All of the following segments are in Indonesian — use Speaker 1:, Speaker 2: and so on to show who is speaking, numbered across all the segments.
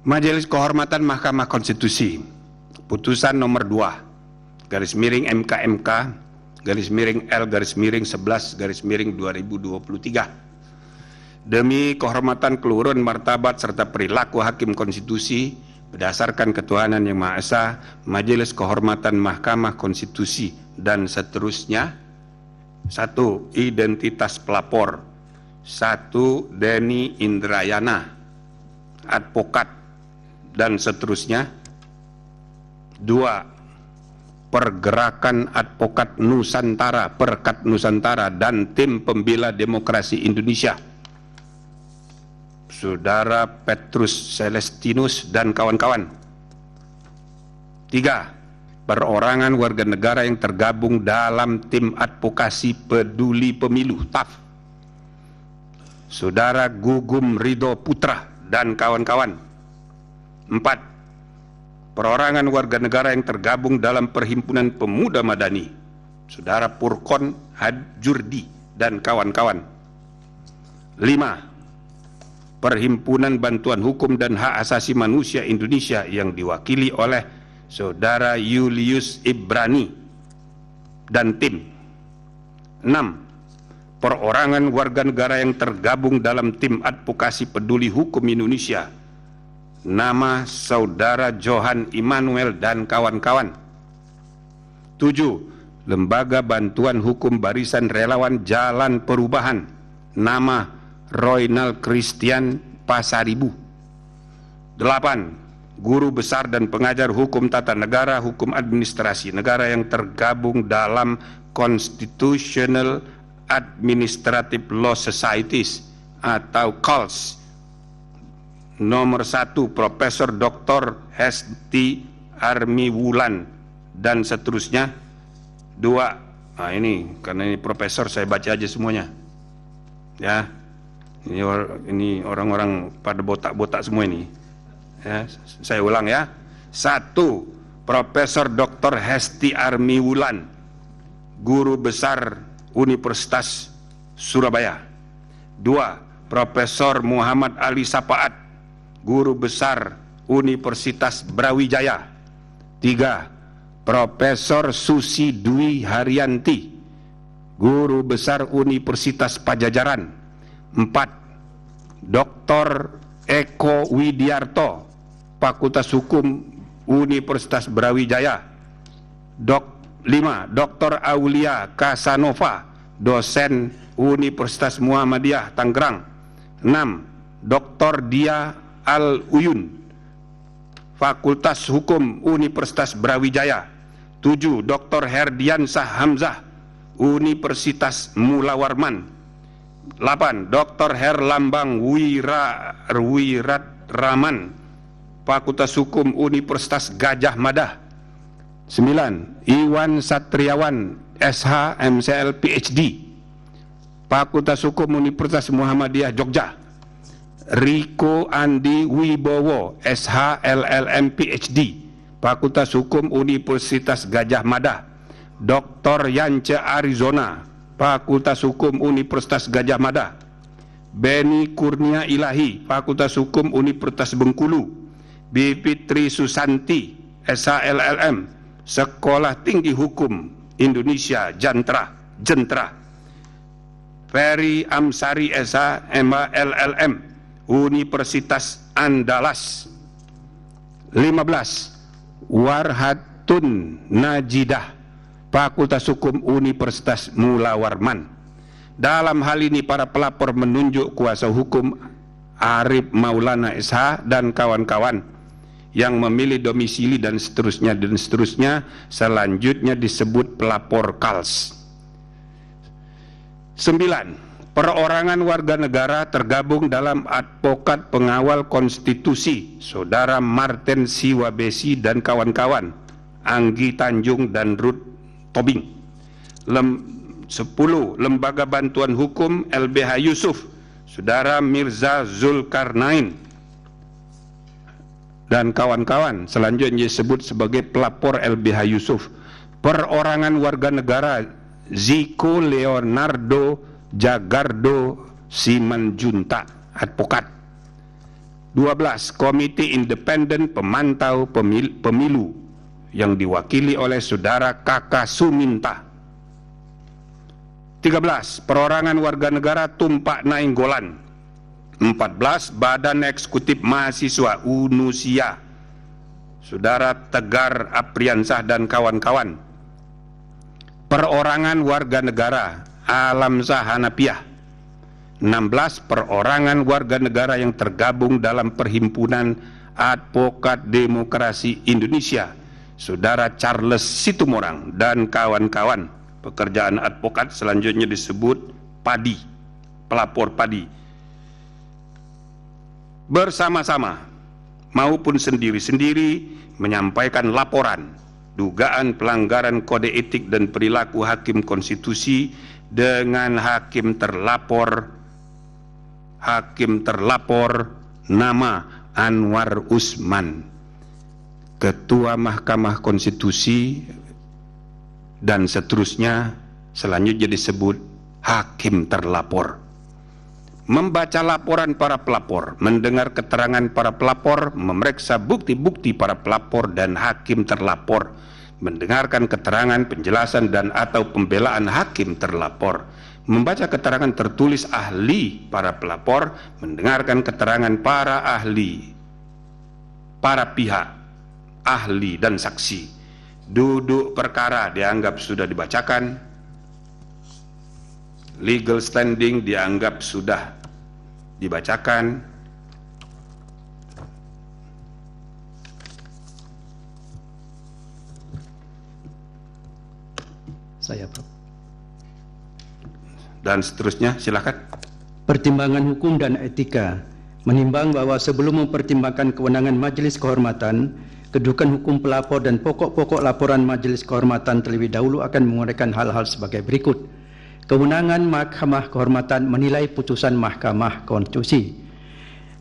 Speaker 1: Majelis Kehormatan Mahkamah Konstitusi, putusan nomor 2, garis miring MKMK, garis miring L, garis miring 11, garis miring 2023. Demi kehormatan, keluhuran, martabat, serta perilaku Hakim Konstitusi, berdasarkan ketuhanan yang Maha Esa, Majelis Kehormatan Mahkamah Konstitusi, dan seterusnya. 1. Identitas pelapor. 1. Denny Indrayana, advokat, dan seterusnya. 2. Pergerakan Advokat Nusantara, Perkat Nusantara, dan Tim Pembela Demokrasi Indonesia, Saudara Petrus Celestinus dan kawan-kawan. 3. Perorangan warga negara yang tergabung dalam Tim Advokasi Peduli Pemilu (TAP), Saudara Gugum Ridho Putra dan kawan-kawan. 4. Perorangan warga negara yang tergabung dalam Perhimpunan Pemuda Madani, Saudara Purkon Hadjurdi dan kawan-kawan. 5. Perhimpunan Bantuan Hukum dan Hak Asasi Manusia Indonesia yang diwakili oleh Saudara Julius Ibrani dan tim. 6. Perorangan warga negara yang tergabung dalam Tim Advokasi Peduli Hukum Indonesia, nama Saudara Johan Immanuel dan kawan-kawan. 7. Lembaga Bantuan Hukum Barisan Relawan Jalan Perubahan, nama Roynal Christian Pasaribu. 8. Guru besar dan pengajar hukum tata negara, hukum administrasi negara yang tergabung dalam Constitutional Administrative Law Societies atau CALS. Nomor 1, Profesor Dr. Hesti Armiwulan dan seterusnya. 2. Nah ini, karena ini profesor, saya baca aja semuanya. Ya, ini orang-orang pada botak-botak semua ini. Ya, saya ulang ya. 1. Profesor Dr. Hesti Armiwulan, Guru Besar Universitas Surabaya. 2. Profesor Muhammad Ali Sapaat, Guru Besar Universitas Brawijaya. 3. Profesor Susi Dwi Haryanti, Guru Besar Universitas Pajajaran. 4. Dr. Eko Widiarto, Fakultas Hukum Universitas Brawijaya. 5. Dr. Aulia Kasanova, dosen Universitas Muhammadiyah Tangerang. 6. Dr. Dia Al-Uyun, Fakultas Hukum Universitas Brawijaya. 7. Dr. Herdiansah Hamzah, Universitas Mula Warman. 8. Dr. Herlambang Wiratraman, Fakultas Hukum Universitas Gajah Mada. 9. Iwan Satriawan, SH MCL PhD, Fakultas Hukum Universitas Muhammadiyah Jogja. Riko Andi Wibowo, SH LLM PhD, Fakultas Hukum Universitas Gajah Mada. Dr. Yance Arizona, Fakultas Hukum Universitas Gajah Mada. Beni Kurnia Ilahi, Fakultas Hukum Universitas Bengkulu. Bivitri Susanti, SHLLM, Sekolah Tinggi Hukum Indonesia Jentra. Ferry Amsari, SH LLM, Universitas Andalas. 15. Warhatun Najidah, Fakultas Hukum Universitas Mula Warman. Dalam hal ini para pelapor menunjuk kuasa hukum Arif Maulana SH dan kawan-kawan yang memilih domisili dan seterusnya. Selanjutnya disebut pelapor KALS. 9. Perorangan warga negara tergabung dalam Advokat Pengawal Konstitusi, Saudara Martin Siwabesi dan kawan-kawan, Anggi Tanjung dan Ruth Tobing. 10. Lembaga Bantuan Hukum LBH Yusuf, Saudara Mirza Zulkarnain dan kawan-kawan, selanjutnya disebut sebagai pelapor LBH Yusuf. Perorangan warga negara Ziko Leonardo Jagardo Simanjunta, advokat. 12. Komite Independen Pemantau Pemilu yang diwakili oleh Saudara Kaka Suminta. 13. Perorangan warga negara Tumpak Nainggolan. 14. Badan Eksekutif Mahasiswa Unusia, Saudara Tegar Apriansah dan kawan-kawan. Perorangan warga negara Alamsah Hanapiah. 16. Perorangan warga negara yang tergabung dalam Perhimpunan Advokat Demokrasi Indonesia, Saudara Charles Situmorang dan kawan-kawan. Pekerjaan advokat selanjutnya disebut padi, pelapor padi. Bersama-sama maupun sendiri-sendiri menyampaikan laporan dugaan pelanggaran kode etik dan perilaku hakim konstitusi dengan hakim terlapor nama Anwar Usman, Ketua Mahkamah Konstitusi, dan seterusnya, selanjutnya disebut hakim terlapor. Membaca laporan para pelapor, mendengar keterangan para pelapor, memeriksa bukti-bukti para pelapor dan hakim terlapor, mendengarkan keterangan, penjelasan dan atau pembelaan hakim terlapor, membaca keterangan tertulis ahli para pelapor, mendengarkan keterangan para ahli, para pihak, ahli dan saksi. Duduk perkara dianggap sudah dibacakan, legal standing dianggap sudah dibacakan, dan seterusnya. Silakan.
Speaker 2: Pertimbangan hukum dan etika menimbang bahwa sebelum mempertimbangkan kewenangan Majelis Kehormatan, kedudukan hukum pelapor dan pokok-pokok laporan Majelis Kehormatan terlebih dahulu akan menguraikan hal-hal sebagai berikut. Kewenangan Mahkamah Kehormatan menilai putusan Mahkamah Konstitusi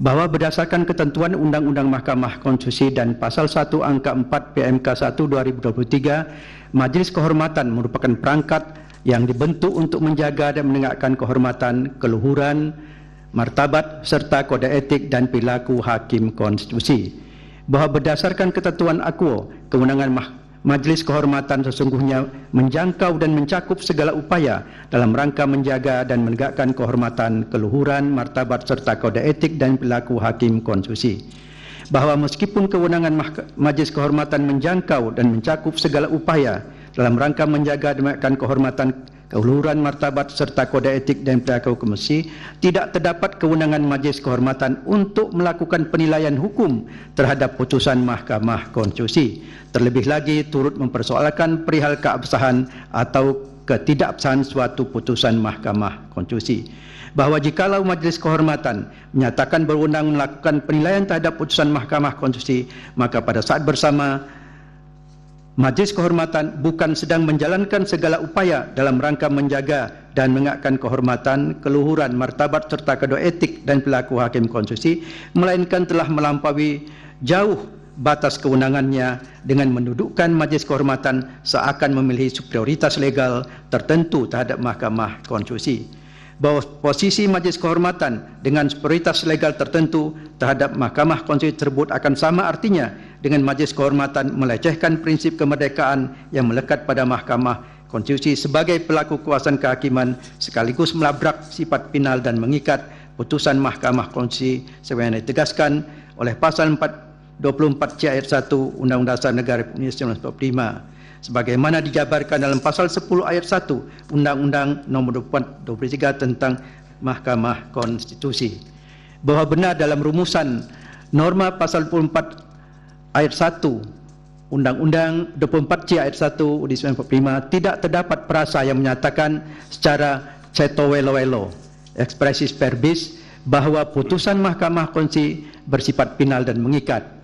Speaker 2: bahwa berdasarkan ketentuan Undang-Undang Mahkamah Konstitusi dan Pasal 1 Angka 4 PMK 1 2023, Majelis Kehormatan merupakan perangkat yang dibentuk untuk menjaga dan menegakkan kehormatan, keluhuran, martabat, serta kode etik dan perilaku hakim konstitusi. Bahwa berdasarkan ketentuan AKUO, kewenangan Majelis Kehormatan sesungguhnya menjangkau dan mencakup segala upaya dalam rangka menjaga dan menegakkan kehormatan, keluhuran, martabat, serta kode etik dan perilaku hakim konstitusi. Bahwa meskipun kewenangan Majelis Kehormatan menjangkau dan mencakup segala upaya dalam rangka menjaga dan menegakkan kehormatan, keluhuran, martabat, serta kode etik dan perilaku konstitusi, tidak terdapat kewenangan Majelis Kehormatan untuk melakukan penilaian hukum terhadap putusan Mahkamah Konstitusi. Terlebih lagi turut mempersoalkan perihal keabsahan atau ketidakabsahan suatu putusan Mahkamah Konstitusi. Bahwa jikalau Majelis Kehormatan menyatakan berwenang melakukan penilaian terhadap putusan Mahkamah Konstitusi, maka pada saat bersama Majelis Kehormatan bukan sedang menjalankan segala upaya dalam rangka menjaga dan menegakkan kehormatan, keluhuran, martabat serta kode etik dan perilaku hakim konstitusi, melainkan telah melampaui jauh batas kewenangannya dengan mendudukkan Majelis Kehormatan seakan memiliki superioritas legal tertentu terhadap Mahkamah Konstitusi. Bahwa posisi Majelis Kehormatan dengan superioritas legal tertentu terhadap Mahkamah Konstitusi tersebut akan sama artinya dengan Majelis Kehormatan melecehkan prinsip kemerdekaan yang melekat pada Mahkamah Konstitusi sebagai pelaku kekuasaan kehakiman, sekaligus melabrak sifat final dan mengikat putusan Mahkamah Konstitusi sebagaimana ditegaskan oleh Pasal 24 C ayat 1 Undang-Undang Dasar Negara Republik Indonesia 1945. Sebagaimana dijabarkan dalam Pasal 10 ayat 1 Undang-Undang Nomor 23 tentang Mahkamah Konstitusi. Bahwa benar dalam rumusan norma Pasal 24 ayat 1 Undang-Undang 24 C ayat 1 UUD 1945 tidak terdapat frasa yang menyatakan secara ceto welo-welo expressis verbis bahwa putusan Mahkamah Konstitusi bersifat final dan mengikat.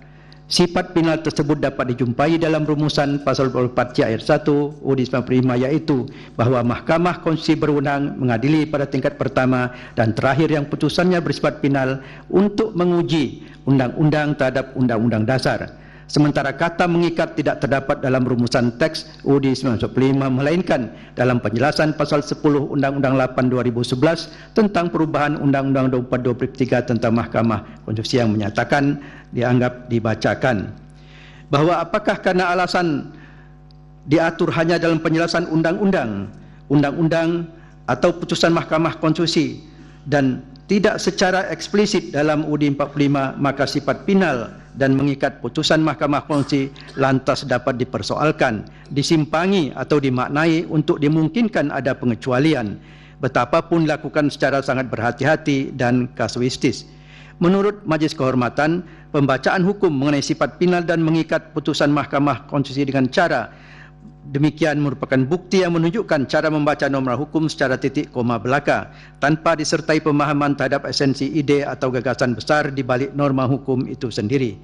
Speaker 2: Sifat final tersebut dapat dijumpai dalam rumusan Pasal 24 C ayat 1 UUD 1945, yaitu bahwa Mahkamah Konstitusi berwenang mengadili pada tingkat pertama dan terakhir yang putusannya bersifat final untuk menguji undang-undang terhadap undang-undang dasar. Sementara kata mengikat tidak terdapat dalam rumusan teks UUD 1945, melainkan dalam penjelasan pasal 10 Undang-Undang 8 2011 tentang perubahan Undang-Undang 24 2003 tentang Mahkamah Konstitusi yang menyatakan dianggap dibacakan. Bahwa apakah karena alasan diatur hanya dalam penjelasan undang-undang atau putusan Mahkamah Konstitusi dan tidak secara eksplisit dalam UUD 45, maka sifat final dan mengikat putusan Mahkamah Konstitusi lantas dapat dipersoalkan, disimpangi atau dimaknai untuk dimungkinkan ada pengecualian, betapapun dilakukan secara sangat berhati-hati dan kasuistis. Menurut Majelis Kehormatan, pembacaan hukum mengenai sifat final dan mengikat putusan Mahkamah Konstitusi dengan cara demikian merupakan bukti yang menunjukkan cara membaca norma hukum secara titik koma belaka, tanpa disertai pemahaman terhadap esensi ide atau gagasan besar di balik norma hukum itu sendiri.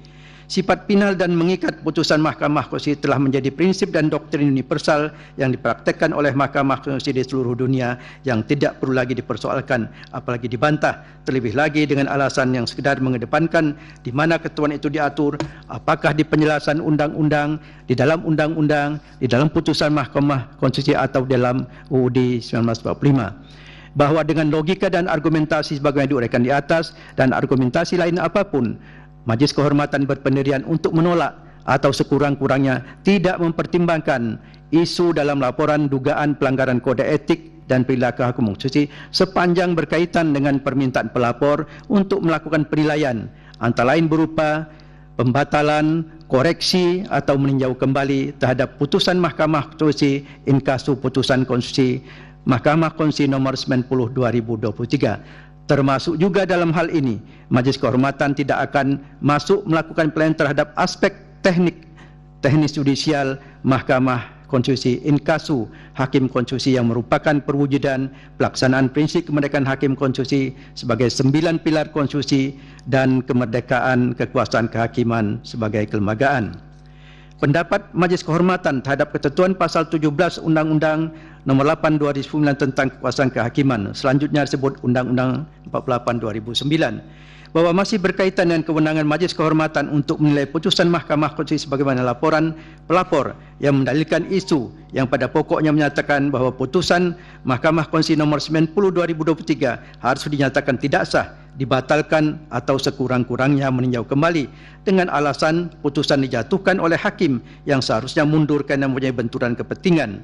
Speaker 2: Sifat final dan mengikat putusan Mahkamah Konstitusi telah menjadi prinsip dan doktrin universal yang dipraktekkan oleh Mahkamah Konstitusi di seluruh dunia yang tidak perlu lagi dipersoalkan, apalagi dibantah, terlebih lagi dengan alasan yang sekedar mengedepankan di mana ketentuan itu diatur, apakah di penjelasan undang-undang, di dalam undang-undang, di dalam putusan Mahkamah Konstitusi atau dalam UUD 1945. Bahwa dengan logika dan argumentasi sebagaimana diuraikan di atas dan argumentasi lain apapun, Majelis Kehormatan berpendirian untuk menolak atau sekurang-kurangnya tidak mempertimbangkan isu dalam laporan dugaan pelanggaran kode etik dan perilaku hakim konstitusi sepanjang berkaitan dengan permintaan pelapor untuk melakukan penilaian, antara lain berupa pembatalan, koreksi atau meninjau kembali terhadap putusan Mahkamah Konstitusi in casu putusan konstitusi Mahkamah Konstitusi nomor 90 2023. Termasuk juga dalam hal ini, Majelis Kehormatan tidak akan masuk melakukan penilaian terhadap aspek teknis judisial Mahkamah Konstitusi in casu Hakim Konstitusi yang merupakan perwujudan pelaksanaan prinsip kemerdekaan Hakim Konstitusi sebagai 9 pilar konstitusi dan kemerdekaan kekuasaan kehakiman sebagai kelembagaan. Pendapat Majelis Kehormatan terhadap ketentuan pasal 17 Undang-Undang Nomor 8 2009 tentang kekuasaan kehakiman, selanjutnya disebut Undang-Undang 48 2009, bahwa masih berkaitan dengan kewenangan Majelis Kehormatan untuk menilai putusan Mahkamah Konstitusi sebagaimana laporan pelapor yang mendalilkan isu yang pada pokoknya menyatakan bahwa putusan Mahkamah Konstitusi nomor 90 2023 harus dinyatakan tidak sah, dibatalkan atau sekurang-kurangnya meninjau kembali dengan alasan putusan dijatuhkan oleh hakim yang seharusnya mundur karena mempunyai benturan kepentingan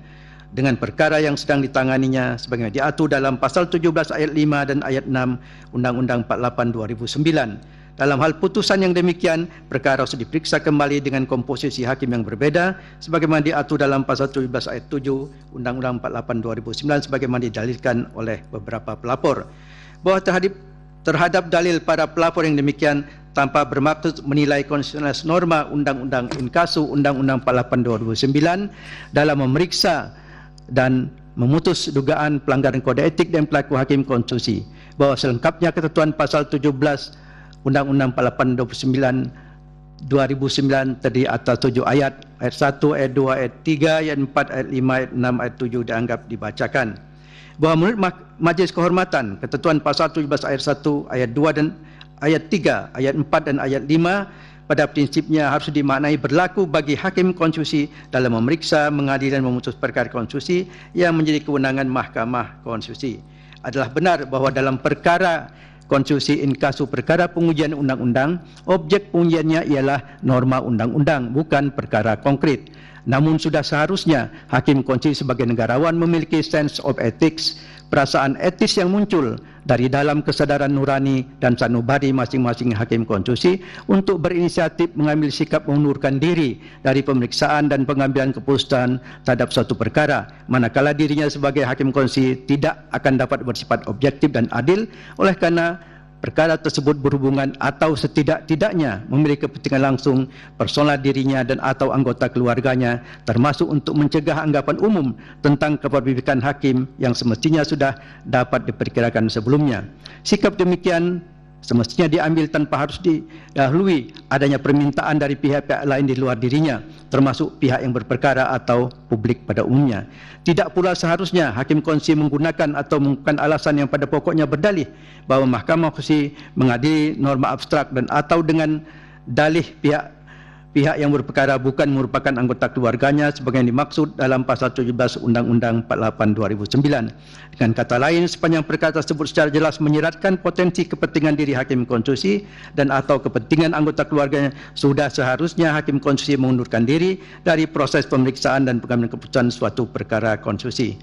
Speaker 2: dengan perkara yang sedang ditanganinya sebagaimana diatur dalam pasal 17 ayat 5 dan ayat 6 Undang-Undang 48 2009. Dalam hal putusan yang demikian, perkara harus diperiksa kembali dengan komposisi hakim yang berbeda sebagaimana diatur dalam pasal 17 ayat 7 Undang-Undang 48 2009 sebagaimana didalilkan oleh beberapa pelapor. Bahwa terhadap dalil para pelapor yang demikian tanpa bermaksud menilai konstitusionalitas norma Undang-Undang in casu Undang-Undang 48 2009 dalam memeriksa dan memutus dugaan pelanggaran kode etik dan perilaku hakim konstitusi, bahwa selengkapnya ketentuan pasal 17 Undang-Undang 48 2009 terdiri atas 7 ayat 1, ayat 2, ayat 3, ayat 4, ayat 5, ayat 6, ayat 7 dianggap dibacakan. Bahwa menurut Majelis Kehormatan, ketentuan pasal 17 ayat 1, ayat 2 dan ayat 3, ayat 4 dan ayat 5 pada prinsipnya harus dimaknai berlaku bagi hakim konstitusi dalam memeriksa, mengadili dan memutus perkara konstitusi yang menjadi kewenangan Mahkamah Konstitusi. Adalah benar bahwa dalam perkara konstitusi in casu perkara pengujian undang-undang, objek pengujiannya ialah norma undang-undang, bukan perkara konkret. Namun sudah seharusnya hakim konstitusi sebagai negarawan memiliki sense of ethics, perasaan etis yang muncul dari dalam kesadaran nurani dan sanubari masing-masing hakim konstitusi untuk berinisiatif mengambil sikap mengundurkan diri dari pemeriksaan dan pengambilan keputusan terhadap suatu perkara, manakala dirinya sebagai hakim konstitusi tidak akan dapat bersifat objektif dan adil oleh karena perkara tersebut berhubungan atau setidak-tidaknya memiliki kepentingan langsung personal dirinya dan atau anggota keluarganya, termasuk untuk mencegah anggapan umum tentang keperbibikan hakim yang semestinya sudah dapat diperkirakan sebelumnya. Sikap demikian semestinya diambil tanpa harus didahului adanya permintaan dari pihak-pihak lain di luar dirinya, termasuk pihak yang berperkara atau publik pada umumnya. Tidak pula seharusnya hakim konstitusi menggunakan atau menggunakan alasan yang pada pokoknya berdalih bahwa Mahkamah Konstitusi mengadili norma abstrak dan atau dengan dalih pihak pihak yang berperkara bukan merupakan anggota keluarganya sebagaimana dimaksud dalam pasal 17 Undang-Undang 48 2009. Dengan kata lain, sepanjang perkara tersebut secara jelas menyiratkan potensi kepentingan diri hakim konstitusi dan atau kepentingan anggota keluarganya, sudah seharusnya hakim konstitusi mengundurkan diri dari proses pemeriksaan dan pengambilan keputusan suatu perkara konstitusi.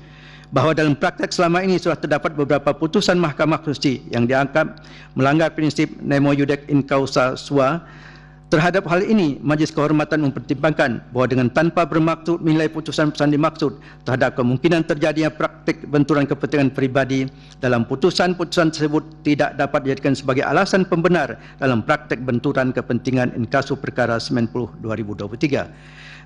Speaker 2: Bahwa dalam praktek selama ini sudah terdapat beberapa putusan Mahkamah Konstitusi yang dianggap melanggar prinsip nemo iudex in causa sua. Terhadap hal ini, Majelis Kehormatan mempertimbangkan bahawa dengan tanpa bermaksud menilai putusan-putusan dimaksud terhadap kemungkinan terjadinya praktik benturan kepentingan peribadi dalam putusan-putusan tersebut tidak dapat dijadikan sebagai alasan pembenar dalam praktik benturan kepentingan in casu perkara 90/2023.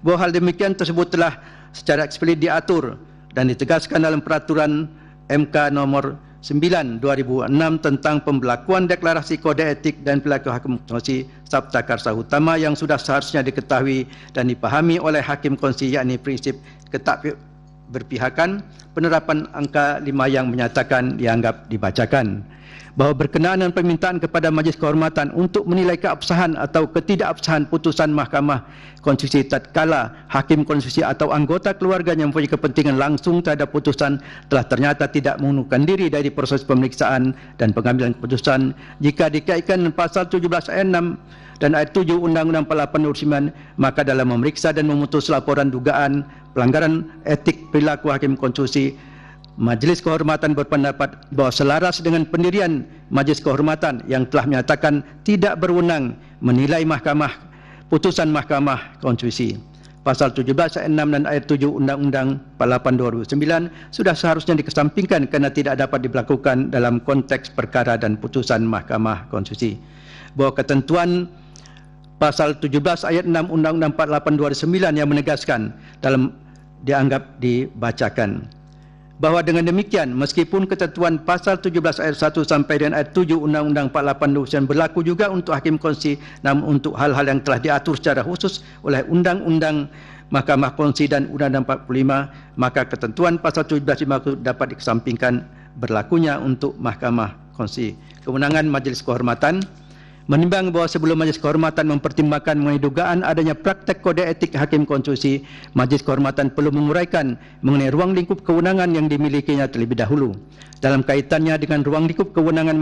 Speaker 2: Bahawa hal demikian tersebut telah secara eksplisit diatur dan ditegaskan dalam peraturan MK nomor 9/2006 tentang pembelakuan deklarasi kode etik dan perilaku hakim konstitusi Sabta Karsa Utama yang sudah seharusnya diketahui dan dipahami oleh hakim konstitusi, yakni prinsip ketak berpihakan, penerapan angka 5 yang menyatakan dianggap dibacakan. Bahawa berkenaan dengan permintaan kepada Majelis Kehormatan untuk menilai keabsahan atau ketidakabsahan putusan Mahkamah Konstitusi tatkala hakim konstitusi atau anggota keluarganya mempunyai kepentingan langsung terhadap putusan telah ternyata tidak mengundurkan diri dari proses pemeriksaan dan pengambilan keputusan jika dikaitkan dengan pasal 17 ayat 6 dan ayat 7 Undang-Undang 48 2009, maka dalam memeriksa dan memutus laporan dugaan pelanggaran etik perilaku hakim konstitusi, Majelis Kehormatan berpendapat bahawa selaras dengan pendirian Majelis Kehormatan yang telah menyatakan tidak berwenang menilai putusan Mahkamah Konstitusi. Pasal 17 ayat 6 dan ayat 7 Undang-Undang 48 2009 sudah seharusnya dikesampingkan kerana tidak dapat diberlakukan dalam konteks perkara dan putusan Mahkamah Konstitusi. Bahawa ketentuan pasal 17 ayat 6 Undang-Undang 48 2009 yang menegaskan dalam dianggap dibacakan. Bahawa dengan demikian, meskipun ketentuan pasal 17 ayat 1 sampai dengan ayat 7 Undang-Undang 48 2009 berlaku juga untuk hakim konstitusi, namun untuk hal-hal yang telah diatur secara khusus oleh Undang-Undang Mahkamah Konstitusi dan Undang-Undang 45, maka ketentuan pasal 17 dapat dikesampingkan berlakunya untuk Mahkamah Konstitusi. Kewenangan Majelis Kehormatan menimbang bahawa sebelum Majelis Kehormatan mempertimbangkan mengenai dugaan adanya praktek kode etik hakim konstitusi, Majelis Kehormatan perlu menguraikan mengenai ruang lingkup kewenangan yang dimilikinya terlebih dahulu. Dalam kaitannya dengan ruang lingkup kewenangan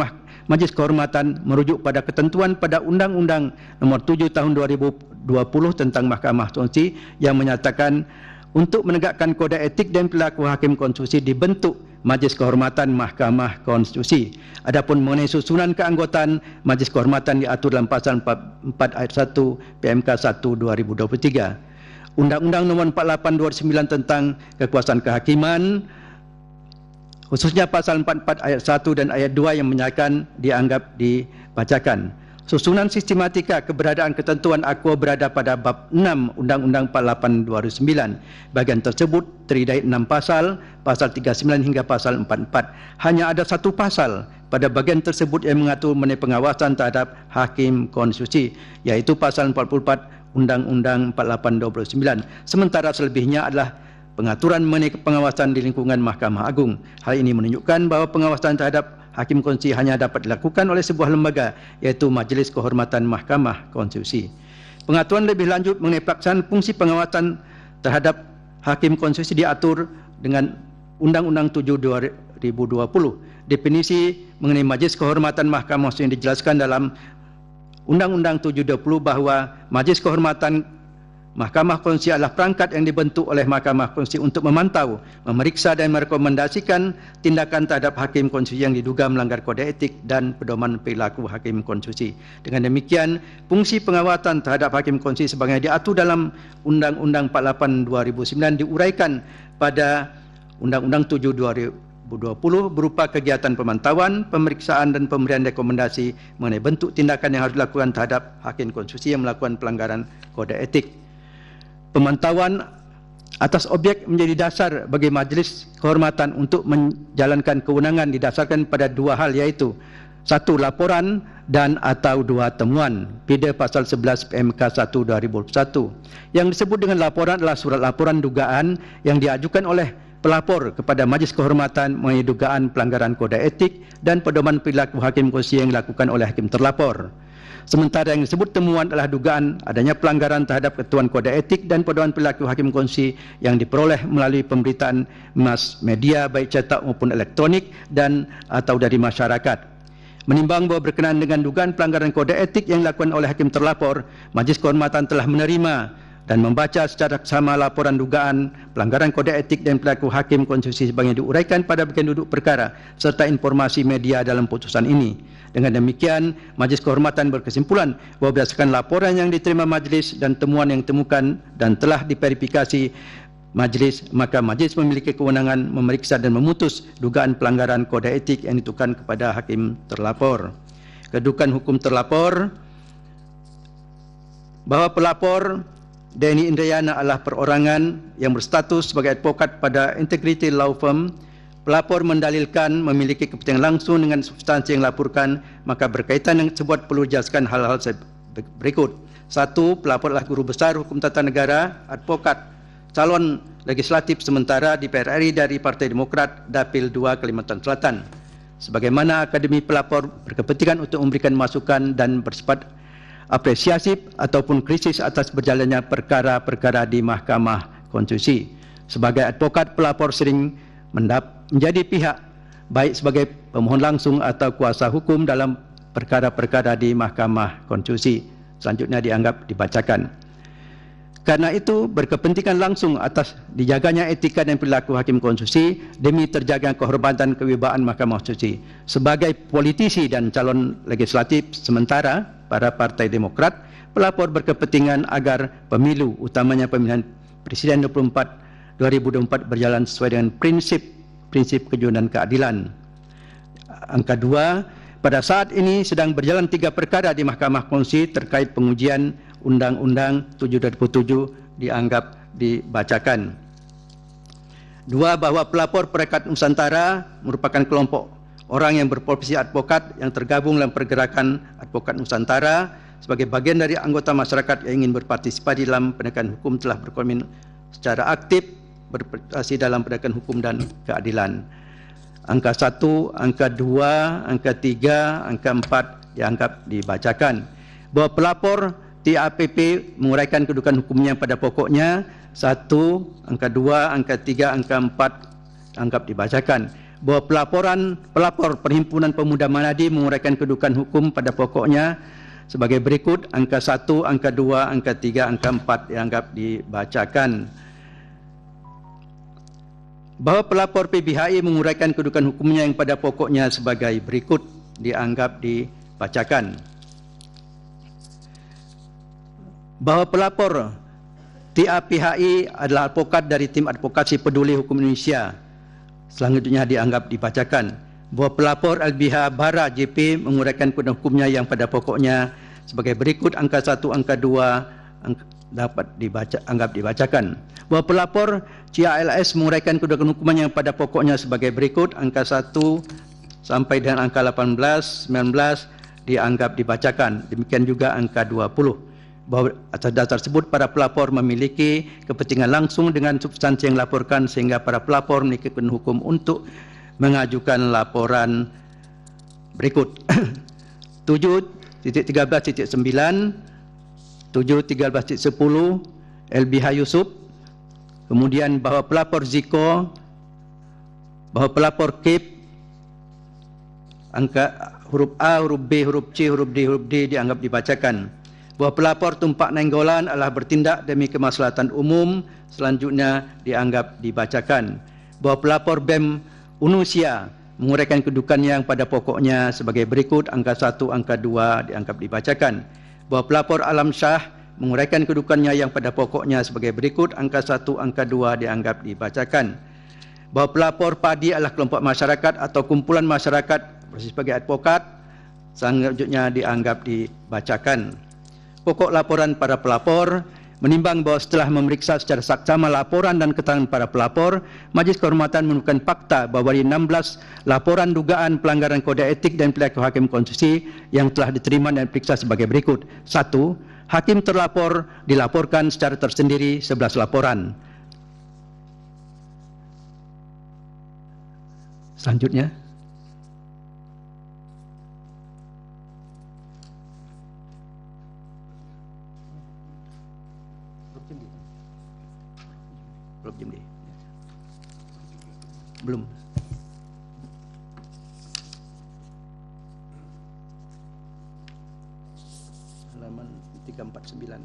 Speaker 2: Majelis Kehormatan merujuk pada ketentuan pada Undang-Undang Nomor 7 Tahun 2020 tentang Mahkamah Konstitusi yang menyatakan untuk menegakkan kode etik dan perilaku hakim konstitusi dibentuk Majelis Kehormatan Mahkamah Konstitusi. Adapun mengenai susunan keanggotaan Majelis Kehormatan diatur dalam pasal 4 ayat 1 PMK 1 2023. Undang-Undang Nomor 48 2009 tentang kekuasaan kehakiman, khususnya pasal 44 ayat 1 dan ayat 2 yang menyatakan dianggap dibacakan. Susunan sistematika keberadaan ketentuan aqua berada pada bab 6 Undang-Undang 48 2009. Bahagian tersebut terdiri dari 6 pasal, pasal 39 hingga pasal 44. Hanya ada satu pasal pada bahagian tersebut yang mengatur mengenai pengawasan terhadap hakim konstitusi, yaitu pasal 44 Undang-Undang 48 2009. Sementara selebihnya adalah pengaturan mengenai pengawasan di lingkungan Mahkamah Agung. Hal ini menunjukkan bahawa pengawasan terhadap hakim konstitusi hanya dapat dilakukan oleh sebuah lembaga, iaitu Majelis Kehormatan Mahkamah Konstitusi. Pengaturan lebih lanjut mengenai pelaksanaan fungsi pengawasan terhadap hakim konstitusi diatur dengan Undang-Undang 7 2020. Definisi mengenai Majelis Kehormatan Mahkamah Konstitusi dijelaskan dalam Undang-Undang 720 bahawa Majelis Kehormatan Mahkamah Konstitusi adalah perangkat yang dibentuk oleh Mahkamah Konstitusi untuk memantau, memeriksa dan merekomendasikan tindakan terhadap hakim konstitusi yang diduga melanggar kode etik dan pedoman perilaku hakim konstitusi. Dengan demikian, fungsi pengawasan terhadap hakim konstitusi sebagaimana diatur dalam Undang-Undang 48 2009 diuraikan pada Undang-Undang 7 2020 berupa kegiatan pemantauan, pemeriksaan dan pemberian rekomendasi mengenai bentuk tindakan yang harus dilakukan terhadap hakim konstitusi yang melakukan pelanggaran kode etik. Pemantauan atas objek menjadi dasar bagi Majelis Kehormatan untuk menjalankan kewenangan didasarkan pada dua hal, yaitu 1. Laporan dan atau 2. Temuan. Pidana pasal 11 PMK 1 2021. Yang disebut dengan laporan adalah surat laporan dugaan yang diajukan oleh pelapor kepada Majelis Kehormatan mengenai dugaan pelanggaran kode etik dan pedoman perilaku hakim konstitusi yang dilakukan oleh hakim terlapor. Sementara yang disebut temuan adalah dugaan adanya pelanggaran terhadap ketentuan kode etik dan pedoman perilaku hakim konstitusi yang diperoleh melalui pemberitaan mass media baik cetak maupun elektronik dan atau dari masyarakat. Menimbang bahawa berkenaan dengan dugaan pelanggaran kode etik yang dilakukan oleh hakim terlapor, Majlis Kehormatan telah menerima dan membaca secara sama laporan dugaan pelanggaran kode etik dan perilaku hakim konstitusi sebagaimana diuraikan pada bagian duduk perkara serta informasi media dalam putusan ini. Dengan demikian, Majlis Kehormatan berkesimpulan bahawa berdasarkan laporan yang diterima Majlis dan temuan yang ditemukan dan telah diverifikasi Majlis, maka Majlis memiliki kewenangan memeriksa dan memutus dugaan pelanggaran kode etik yang ditujukan kepada hakim terlapor. Kedudukan hukum terlapor, bahawa pelapor Denny Indrayana adalah perorangan yang berstatus sebagai advokat pada Integrity Law Firm. Pelapor mendalilkan memiliki kepentingan langsung dengan substansi yang dilaporkan, maka berkaitan dengan tersebut perlu dijelaskan hal-hal berikut. 1. Pelapor adalah guru besar hukum tata negara, advokat, calon legislatif sementara di DPR RI dari Partai Demokrat, Dapil 2 Kalimantan Selatan. Sebagaimana Akademi Pelapor berkepentingan untuk memberikan masukan dan bersifat apresiatif ataupun kritis atas berjalannya perkara-perkara di Mahkamah Konstitusi. Sebagai advokat, pelapor sering menjadi pihak baik sebagai pemohon langsung atau kuasa hukum dalam perkara-perkara di Mahkamah Konstitusi. Selanjutnya dianggap dibacakan. Karena itu berkepentingan langsung atas dijaganya etika dan perilaku hakim konstitusi demi terjaga kehormatan kewibawaan Mahkamah Konstitusi. Sebagai politisi dan calon legislatif sementara pada Partai Demokrat, pelapor berkepentingan agar pemilu, utamanya pemilihan Presiden 2024 berjalan sesuai dengan prinsip kejujuran dan keadilan. Angka 2, pada saat ini sedang berjalan 3 perkara di Mahkamah Konstitusi terkait pengujian Undang-Undang 7 2007 dianggap dibacakan. 2. Bahawa pelapor Perekat Nusantara merupakan kelompok orang yang berprofesi advokat yang tergabung dalam pergerakan Advokat Nusantara sebagai bagian dari anggota masyarakat yang ingin berpartisipasi dalam penegakan hukum telah berkomitmen secara aktif berpartisipasi dalam penegakan hukum dan keadilan. Angka 1, angka 2, angka 3, angka 4 dianggap dibacakan. Bahawa pelapor TAPP menguraikan kedudukan hukumnya pada pokoknya. 1, angka 2, angka 3, angka 4 anggap dibacakan. Bahawa pelapor Perhimpunan Pemuda Manadi menguraikan kedudukan hukum pada pokoknya sebagai berikut. Angka 1, angka 2, angka 3, angka 4 dianggap dibacakan. Bahawa pelapor PBHI menguraikan kedudukan hukumnya yang pada pokoknya sebagai berikut dianggap dibacakan. Bahawa pelapor TAPHI adalah advokat dari tim advokasi peduli hukum Indonesia selanjutnya dianggap dibacakan. Bahawa pelapor LBH Bara JP menguraikan kedudukan hukumnya yang pada pokoknya sebagai berikut. Angka 1, angka 2 dapat anggap dibacakan. Bahawa pelapor CALS menguraikan kedudukan hukumnya yang pada pokoknya sebagai berikut. Angka 1 sampai dengan angka 18, 19 dianggap dibacakan. Demikian juga angka 20. Bahawa atas dasar tersebut para pelapor memiliki kepentingan langsung dengan substansi yang dilaporkan sehingga para pelapor memiliki kewenangan hukum untuk mengajukan laporan berikut. 7.13.9, 7.13.10 LBH Yusuf, kemudian bahawa pelapor Ziko, bahawa pelapor KIP, angka huruf A, huruf B, huruf C, huruf D, huruf D dianggap dibacakan. Bahawa pelapor Tumpak Nainggolan adalah bertindak demi kemaslahatan umum, selanjutnya dianggap dibacakan. Bahawa pelapor BEM Unusia menguraikan kedudukannya yang pada pokoknya sebagai berikut. Angka 1, angka 2 dianggap dibacakan. Bahawa pelapor Alam Shah menguraikan kedudukannya yang pada pokoknya sebagai berikut. Angka 1, angka 2 dianggap dibacakan. Bahawa pelapor Padi adalah kelompok masyarakat atau kumpulan masyarakat sebagai advokat, selanjutnya dianggap dibacakan. Pokok laporan para pelapor, menimbang bahawa setelah memeriksa secara saksama laporan dan keterangan para pelapor, Majlis Kehormatan menemukan fakta bahawa dari 16 laporan dugaan pelanggaran kode etik dan perilaku hakim konstitusi yang telah diterima dan diperiksa sebagai berikut. 1. Hakim terlapor dilaporkan secara tersendiri 11 laporan. Selanjutnya. Belum. Halaman 349.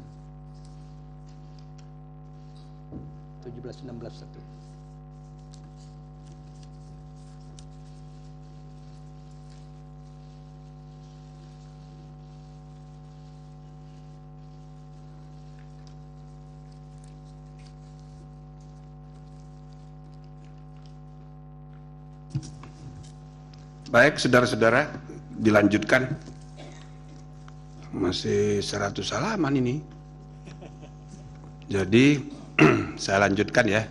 Speaker 2: 17-16 satu.
Speaker 1: Baik, saudara-saudara, dilanjutkan. Masih 100 halaman ini. Jadi, saya lanjutkan ya.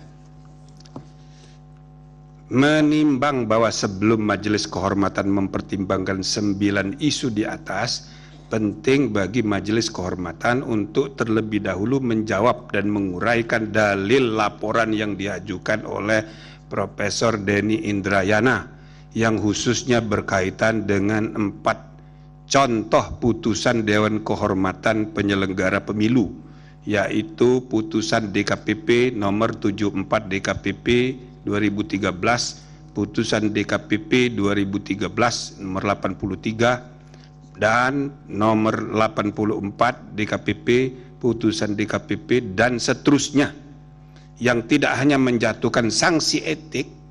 Speaker 1: Menimbang bahwa sebelum Majelis Kehormatan mempertimbangkan 9 isu di atas, penting bagi Majelis Kehormatan untuk terlebih dahulu menjawab dan menguraikan dalil laporan yang diajukan oleh Profesor Denny Indrayana yang khususnya berkaitan dengan 4 contoh putusan Dewan Kehormatan Penyelenggara Pemilu, yaitu putusan DKPP nomor 74 DKPP 2013, putusan DKPP 2013 nomor 83, dan nomor 84 DKPP, putusan DKPP, dan seterusnya, yang tidak hanya menjatuhkan sanksi etik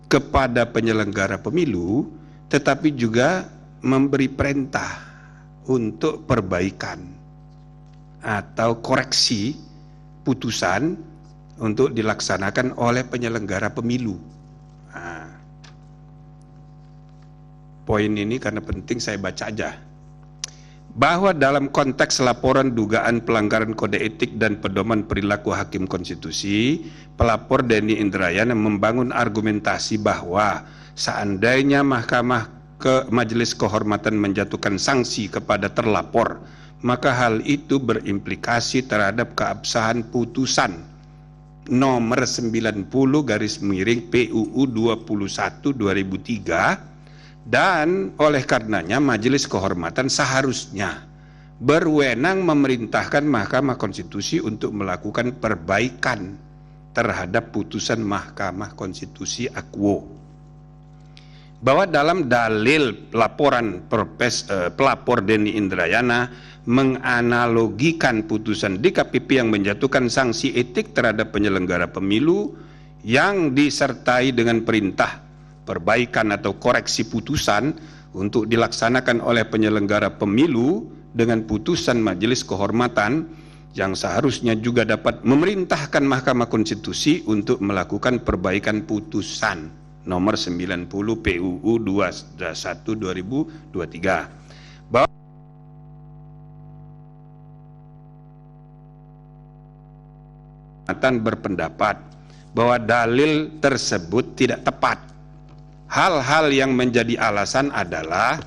Speaker 1: kepada penyelenggara pemilu, tetapi juga memberi perintah untuk perbaikan atau koreksi putusan untuk dilaksanakan oleh penyelenggara pemilu. Nah, poin ini karena penting saya baca aja. Bahwa dalam konteks laporan dugaan pelanggaran kode etik dan pedoman perilaku hakim konstitusi, pelapor Denny Indrayana membangun argumentasi bahwa seandainya Majelis Kehormatan menjatuhkan sanksi kepada terlapor, maka hal itu berimplikasi terhadap keabsahan putusan nomor 90 garis miring PUU 21/2003, dan oleh karenanya Majelis Kehormatan seharusnya berwenang memerintahkan Mahkamah Konstitusi untuk melakukan perbaikan terhadap putusan Mahkamah Konstitusi Akwo. Bahwa dalam dalil laporan pelapor Denny Indrayana menganalogikan putusan DKPP yang menjatuhkan sanksi etik terhadap penyelenggara pemilu yang disertai dengan perintah perbaikan atau koreksi putusan untuk dilaksanakan oleh penyelenggara pemilu dengan putusan Majelis Kehormatan yang seharusnya juga dapat memerintahkan Mahkamah Konstitusi untuk melakukan perbaikan putusan nomor 90 PUU 21/2023. Bahwa berpendapat bahwa dalil tersebut tidak tepat. Hal-hal yang menjadi alasan adalah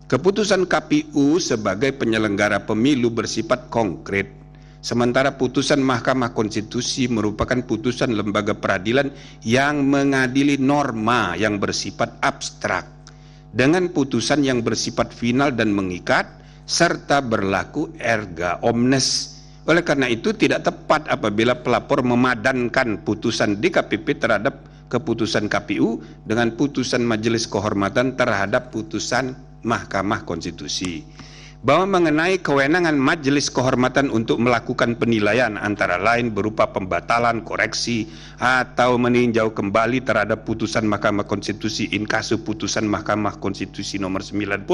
Speaker 1: keputusan KPU sebagai penyelenggara pemilu bersifat konkret, sementara putusan Mahkamah Konstitusi merupakan putusan lembaga peradilan yang mengadili norma yang bersifat abstrak dengan putusan yang bersifat final dan mengikat serta berlaku erga omnes. Oleh karena itu tidak tepat apabila pelapor memadankan putusan DKPP terhadap keputusan KPU dengan putusan Majelis Kehormatan terhadap putusan Mahkamah Konstitusi. Bahwa mengenai kewenangan Majelis Kehormatan untuk melakukan penilaian antara lain berupa pembatalan, koreksi, atau meninjau kembali terhadap putusan Mahkamah Konstitusi in casu putusan Mahkamah Konstitusi nomor 90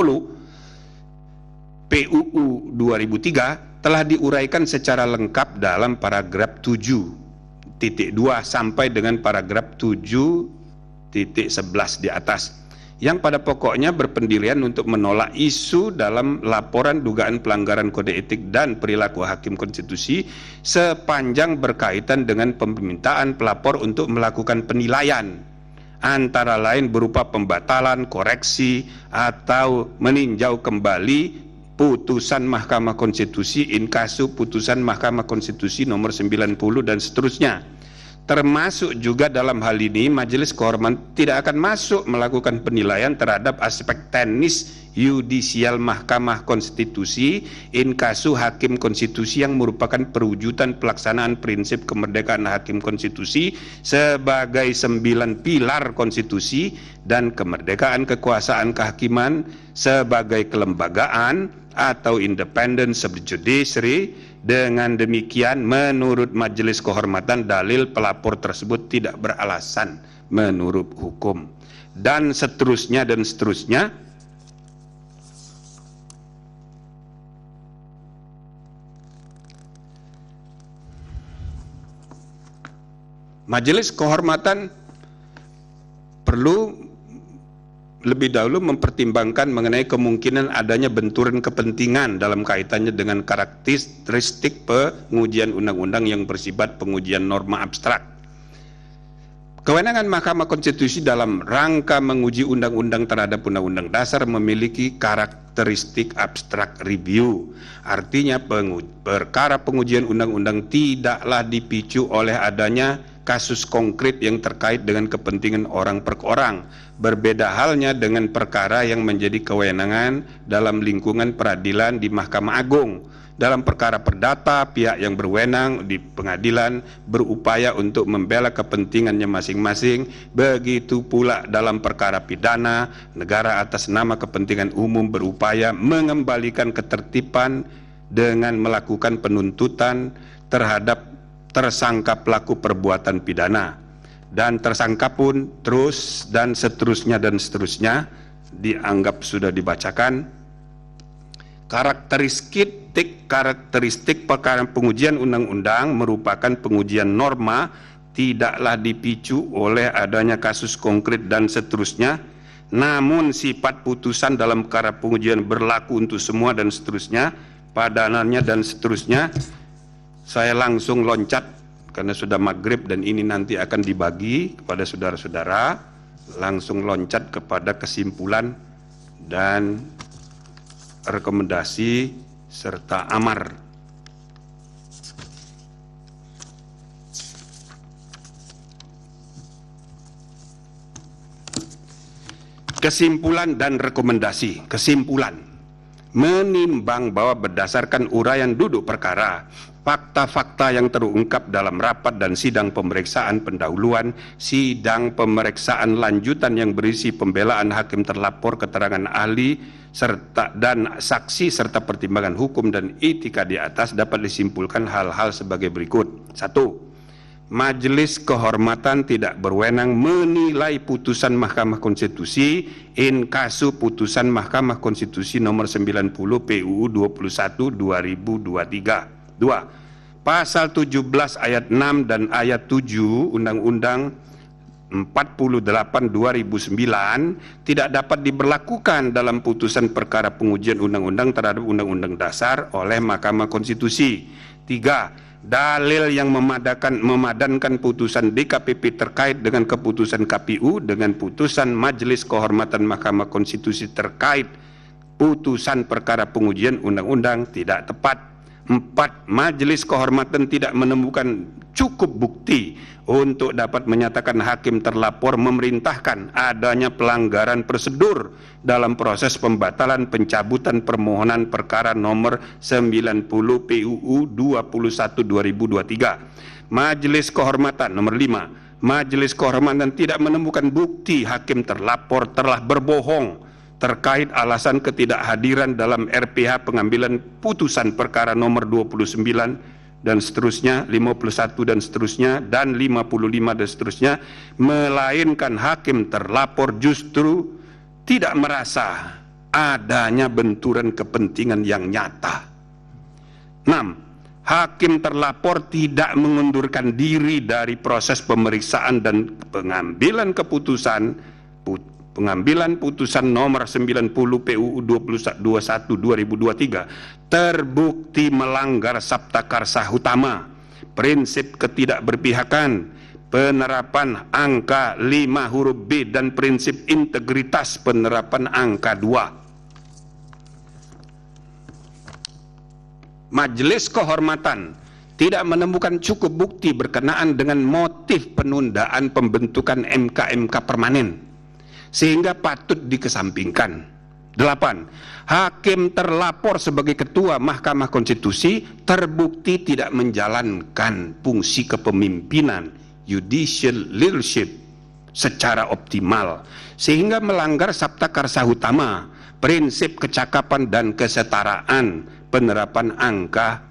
Speaker 1: PUU 2003 telah diuraikan secara lengkap dalam paragraf 7.2 sampai dengan paragraf 7.11 di atas, yang pada pokoknya berpendirian untuk menolak isu dalam laporan dugaan pelanggaran kode etik dan perilaku hakim konstitusi sepanjang berkaitan dengan permintaan pelapor untuk melakukan penilaian antara lain berupa pembatalan, koreksi, atau meninjau kembali putusan Mahkamah Konstitusi in casu putusan Mahkamah Konstitusi nomor 90 dan seterusnya. Termasuk juga dalam hal ini Majelis Kehormatan tidak akan masuk melakukan penilaian terhadap aspek teknis yudisial Mahkamah Konstitusi in kasu hakim konstitusi yang merupakan perwujudan pelaksanaan prinsip kemerdekaan hakim konstitusi sebagai 9 pilar konstitusi dan kemerdekaan kekuasaan kehakiman sebagai kelembagaan atau independence of the judiciary. Dengan demikian, menurut Majelis Kehormatan, dalil pelapor tersebut tidak beralasan menurut hukum. Dan seterusnya dan seterusnya. Majelis Kehormatan perlu lebih dahulu mempertimbangkan mengenai kemungkinan adanya benturan kepentingan dalam kaitannya dengan karakteristik pengujian undang-undang yang bersifat pengujian norma abstrak. Kewenangan Mahkamah Konstitusi dalam rangka menguji undang-undang terhadap undang-undang dasar memiliki karakteristik abstrak review. Artinya perkara pengujian undang-undang tidaklah dipicu oleh adanya kasus konkret yang terkait dengan kepentingan orang per orang. Berbeda halnya dengan perkara yang menjadi kewenangan dalam lingkungan peradilan di Mahkamah Agung. Dalam perkara perdata, pihak yang berwenang di pengadilan berupaya untuk membela kepentingannya masing-masing. Begitu pula dalam perkara pidana, negara atas nama kepentingan umum berupaya mengembalikan ketertiban dengan melakukan penuntutan terhadap tersangka pelaku perbuatan pidana. Dan tersangka pun terus dan seterusnya dianggap sudah dibacakan. Karakteristik perkara pengujian undang-undang merupakan pengujian norma, tidaklah dipicu oleh adanya kasus konkret dan seterusnya, namun sifat putusan dalam perkara pengujian berlaku untuk semua dan seterusnya, padanannya dan seterusnya. Saya langsung loncat karena sudah maghrib dan ini nanti akan dibagi kepada saudara-saudara, langsung loncat kepada kesimpulan dan rekomendasi serta amar. Kesimpulan dan rekomendasi. Kesimpulan, menimbang bahwa berdasarkan uraian duduk perkara, fakta-fakta yang terungkap dalam rapat dan sidang pemeriksaan pendahuluan, sidang pemeriksaan lanjutan yang berisi pembelaan hakim terlapor, keterangan ahli, dan saksi serta pertimbangan hukum dan etika di atas dapat disimpulkan hal-hal sebagai berikut. 1. Majelis Kehormatan tidak berwenang menilai putusan Mahkamah Konstitusi in kasu putusan Mahkamah Konstitusi nomor 90 PUU 21 2023. 2. Pasal 17 ayat 6 dan ayat 7 Undang-Undang 48 2009 tidak dapat diberlakukan dalam putusan perkara pengujian undang-undang terhadap undang-undang dasar oleh Mahkamah Konstitusi. 3. Dalil yang memadankan putusan DKPP terkait dengan keputusan KPU dengan putusan Majelis Kehormatan Mahkamah Konstitusi terkait putusan perkara pengujian undang-undang tidak tepat. 4. Majelis Kehormatan tidak menemukan cukup bukti untuk dapat menyatakan hakim terlapor memerintahkan adanya pelanggaran prosedur dalam proses pembatalan pencabutan permohonan perkara nomor 90 PUU 21 2023. Majelis Kehormatan nomor 5. Majelis Kehormatan tidak menemukan bukti hakim terlapor telah berbohong terkait alasan ketidakhadiran dalam RPH pengambilan putusan perkara nomor 29 dan seterusnya, 51 dan seterusnya, dan 55 dan seterusnya, melainkan hakim terlapor justru tidak merasa adanya benturan kepentingan yang nyata. 6. Hakim terlapor tidak mengundurkan diri dari proses pemeriksaan dan pengambilan putusan nomor 90 PUU 21 2023 terbukti melanggar Sabta Karsa Utama, prinsip ketidakberpihakan, penerapan angka 5 huruf B dan prinsip integritas penerapan angka 2. Majelis Kehormatan tidak menemukan cukup bukti berkenaan dengan motif penundaan pembentukan MK-MK permanen, sehingga patut dikesampingkan. 8. Hakim terlapor sebagai Ketua Mahkamah Konstitusi terbukti tidak menjalankan fungsi kepemimpinan judicial leadership secara optimal, sehingga melanggar Sabta Karsa Utama, prinsip kecakapan dan kesetaraan, penerapan angka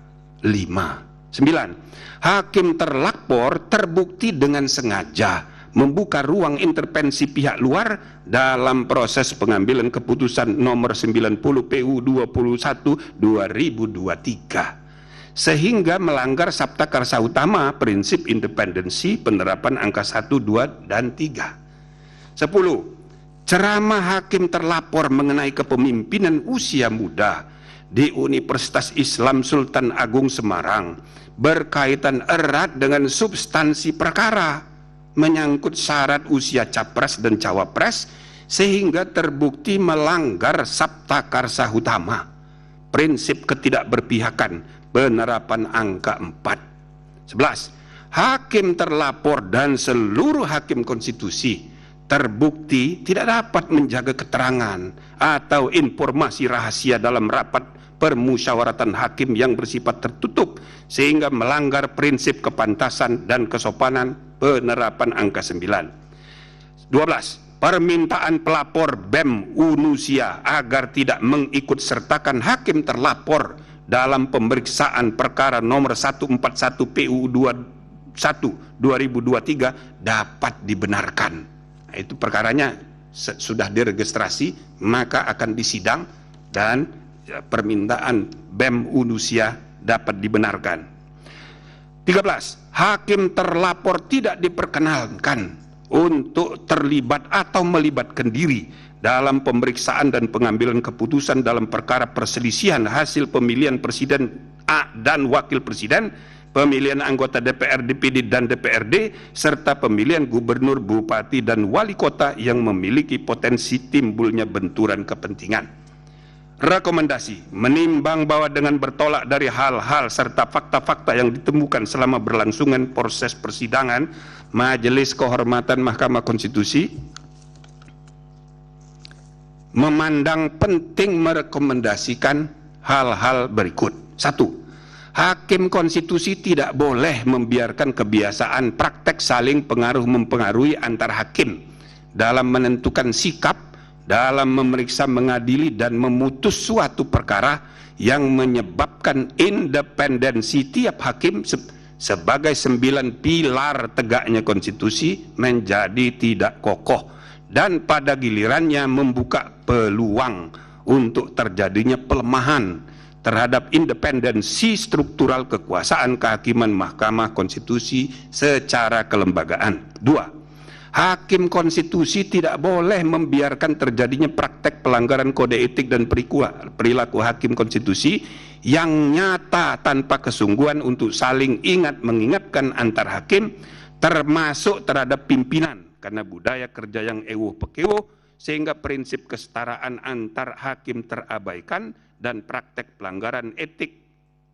Speaker 1: 5. 9. Hakim terlapor terbukti dengan sengaja membuka ruang intervensi pihak luar dalam proses pengambilan keputusan nomor 90 PU 21 2023, sehingga melanggar Sabta Karsa Utama, prinsip independensi, penerapan angka 1, 2, dan 3. 10. Ceramah hakim terlapor mengenai kepemimpinan usia muda di Universitas Islam Sultan Agung Semarang berkaitan erat dengan substansi perkara, menyangkut syarat usia capres dan cawapres, sehingga terbukti melanggar Sabta Karsa Utama, prinsip ketidakberpihakan, penerapan angka 4. 11. Hakim terlapor dan seluruh hakim konstitusi terbukti tidak dapat menjaga keterangan atau informasi rahasia dalam rapat permusyawaratan hakim yang bersifat tertutup, sehingga melanggar prinsip kepantasan dan kesopanan, penerapan angka 9. 12. Permintaan pelapor BEM Unusia agar tidak mengikut sertakan hakim terlapor dalam pemeriksaan perkara nomor 141 PU 21 2023 dapat dibenarkan. Nah, itu perkaranya sudah diregistrasi, maka akan disidang dan permintaan BEM Unusia dapat dibenarkan. 13. Hakim terlapor tidak diperkenankan untuk terlibat atau melibatkan diri dalam pemeriksaan dan pengambilan keputusan dalam perkara perselisihan hasil pemilihan presiden dan wakil presiden, pemilihan anggota DPR, DPD, dan DPRD, serta pemilihan gubernur, bupati, dan wali kota yang memiliki potensi timbulnya benturan kepentingan. Rekomendasi: menimbang bahwa dengan bertolak dari hal-hal serta fakta-fakta yang ditemukan selama berlangsungan proses persidangan, Majelis Kehormatan Mahkamah Konstitusi memandang penting merekomendasikan hal-hal berikut. 1. Hakim konstitusi tidak boleh membiarkan kebiasaan praktek saling pengaruh-mempengaruhi antar hakim dalam menentukan sikap, dalam memeriksa, mengadili, dan memutus suatu perkara yang menyebabkan independensi tiap hakim sebagai 9 pilar tegaknya konstitusi menjadi tidak kokoh, dan pada gilirannya membuka peluang untuk terjadinya pelemahan terhadap independensi struktural kekuasaan kehakiman Mahkamah Konstitusi secara kelembagaan. 2. Hakim konstitusi tidak boleh membiarkan terjadinya praktek pelanggaran kode etik dan perilaku hakim konstitusi yang nyata tanpa kesungguhan untuk saling ingat mengingatkan antar hakim, termasuk terhadap pimpinan, karena budaya kerja yang ewuh pekewuh, sehingga prinsip kesetaraan antar hakim terabaikan dan praktek pelanggaran etik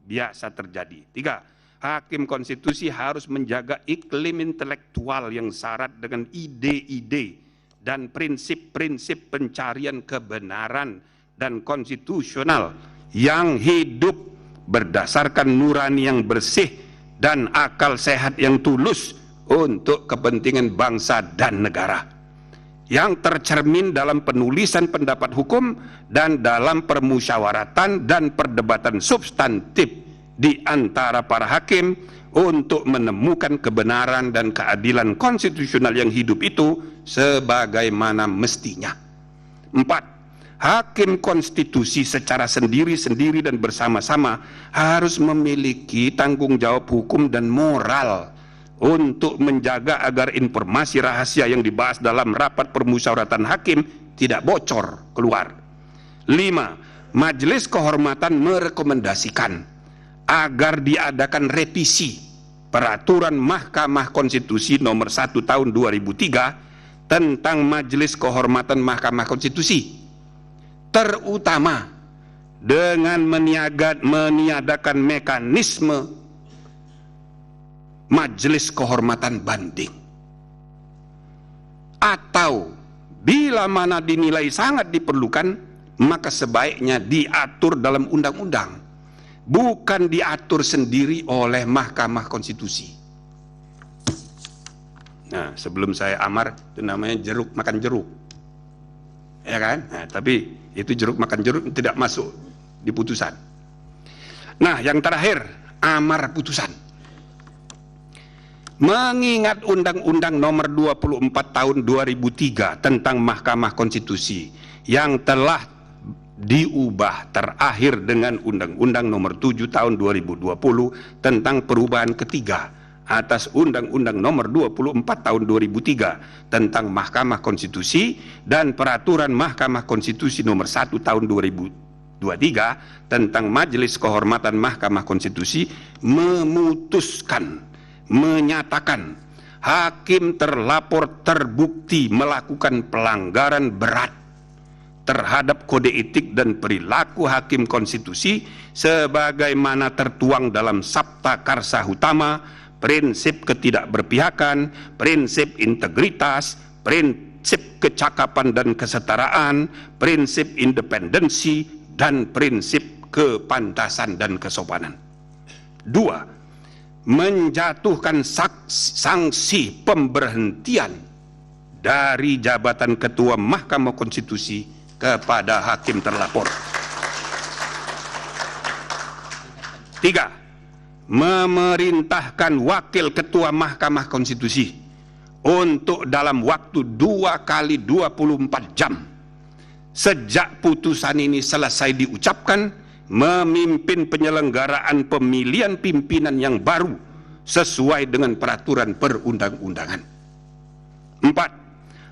Speaker 1: biasa terjadi. 3. Hakim konstitusi harus menjaga iklim intelektual yang syarat dengan ide-ide dan prinsip-prinsip pencarian kebenaran dan konstitusional yang hidup berdasarkan nurani yang bersih dan akal sehat yang tulus untuk kepentingan bangsa dan negara, yang tercermin dalam penulisan pendapat hukum dan dalam permusyawaratan dan perdebatan substantif di antara para hakim untuk menemukan kebenaran dan keadilan konstitusional yang hidup itu sebagaimana mestinya. 4. Hakim konstitusi secara sendiri-sendiri dan bersama-sama harus memiliki tanggung jawab hukum dan moral untuk menjaga agar informasi rahasia yang dibahas dalam rapat permusyawaratan hakim tidak bocor keluar. 5. Majelis Kehormatan merekomendasikan agar diadakan revisi Peraturan Mahkamah Konstitusi nomor 1 tahun 2003 tentang Majelis Kehormatan Mahkamah Konstitusi, terutama dengan meniadakan mekanisme majelis kehormatan banding. Atau bila mana dinilai sangat diperlukan, maka sebaiknya diatur dalam undang-undang, bukan diatur sendiri oleh Mahkamah Konstitusi. Nah, sebelum saya amar, itu namanya jeruk makan jeruk, ya kan? Nah, tapi itu jeruk makan jeruk tidak masuk di putusan. Nah, yang terakhir, amar putusan. Mengingat Undang-Undang Nomor 24 Tahun 2003 tentang Mahkamah Konstitusi yang telah diubah terakhir dengan Undang-Undang Nomor 7 Tahun 2020 tentang perubahan ketiga atas Undang-Undang Nomor 24 Tahun 2003 tentang Mahkamah Konstitusi dan Peraturan Mahkamah Konstitusi Nomor 1 Tahun 2023 tentang Majelis Kehormatan Mahkamah Konstitusi menyatakan hakim terlapor terbukti melakukan pelanggaran berat terhadap kode etik dan perilaku hakim konstitusi sebagaimana tertuang dalam Sabta Karsa Utama, prinsip ketidakberpihakan, prinsip integritas, prinsip kecakapan dan kesetaraan, prinsip independensi, dan prinsip kepantasan dan kesopanan. 2. Menjatuhkan sanksi pemberhentian dari jabatan Ketua Mahkamah Konstitusi kepada hakim terlapor. 3. Memerintahkan Wakil Ketua Mahkamah Konstitusi untuk dalam waktu 2 kali 24 jam sejak putusan ini selesai diucapkan memimpin penyelenggaraan pemilihan pimpinan yang baru sesuai dengan peraturan perundang-undangan. 4.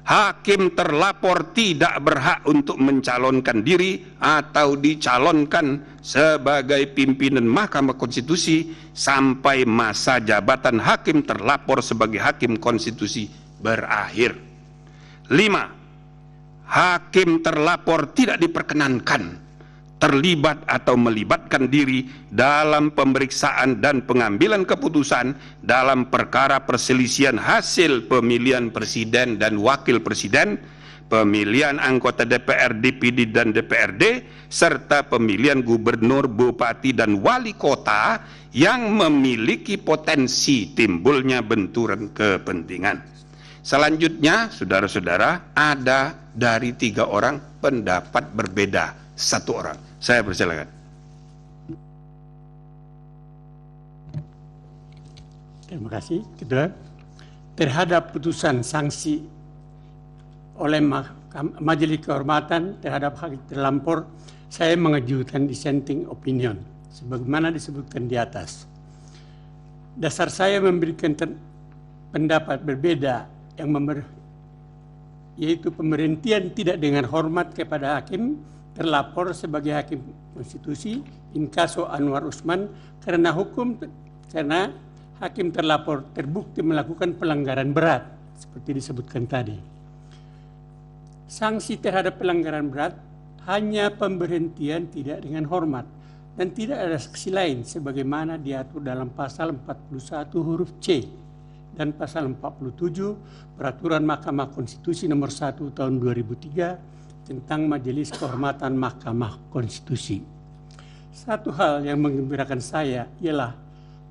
Speaker 1: Hakim terlapor tidak berhak untuk mencalonkan diri atau dicalonkan sebagai pimpinan Mahkamah Konstitusi sampai masa jabatan hakim terlapor sebagai hakim konstitusi berakhir. 5. Hakim terlapor tidak diperkenankan terlibat atau melibatkan diri dalam pemeriksaan dan pengambilan keputusan dalam perkara perselisihan hasil pemilihan presiden dan wakil presiden, pemilian anggota DPR, DPD, dan DPRD, serta pemilihan gubernur, bupati, dan wali kota yang memiliki potensi timbulnya benturan kepentingan. Selanjutnya, saudara-saudara, ada dari 3 orang pendapat berbeda 1 orang. Saya persilakan.
Speaker 3: Terima kasih. Kedua, terhadap putusan sanksi oleh Majelis Kehormatan terhadap hakim terlapor, saya mengajukan dissenting opinion, sebagaimana disebutkan di atas. Dasar saya memberikan pendapat berbeda yang yaitu pemberhentian tidak dengan hormat kepada hakim terlapor sebagai hakim konstitusi in caso Anwar Usman karena hakim terlapor terbukti melakukan pelanggaran berat seperti disebutkan tadi. Sanksi terhadap pelanggaran berat hanya pemberhentian tidak dengan hormat dan tidak ada sanksi lain sebagaimana diatur dalam pasal 41 huruf C dan pasal 47 Peraturan Mahkamah Konstitusi Nomor 1 Tahun 2003 tentang Majelis Kehormatan Mahkamah Konstitusi. Satu hal yang menggembirakan saya ialah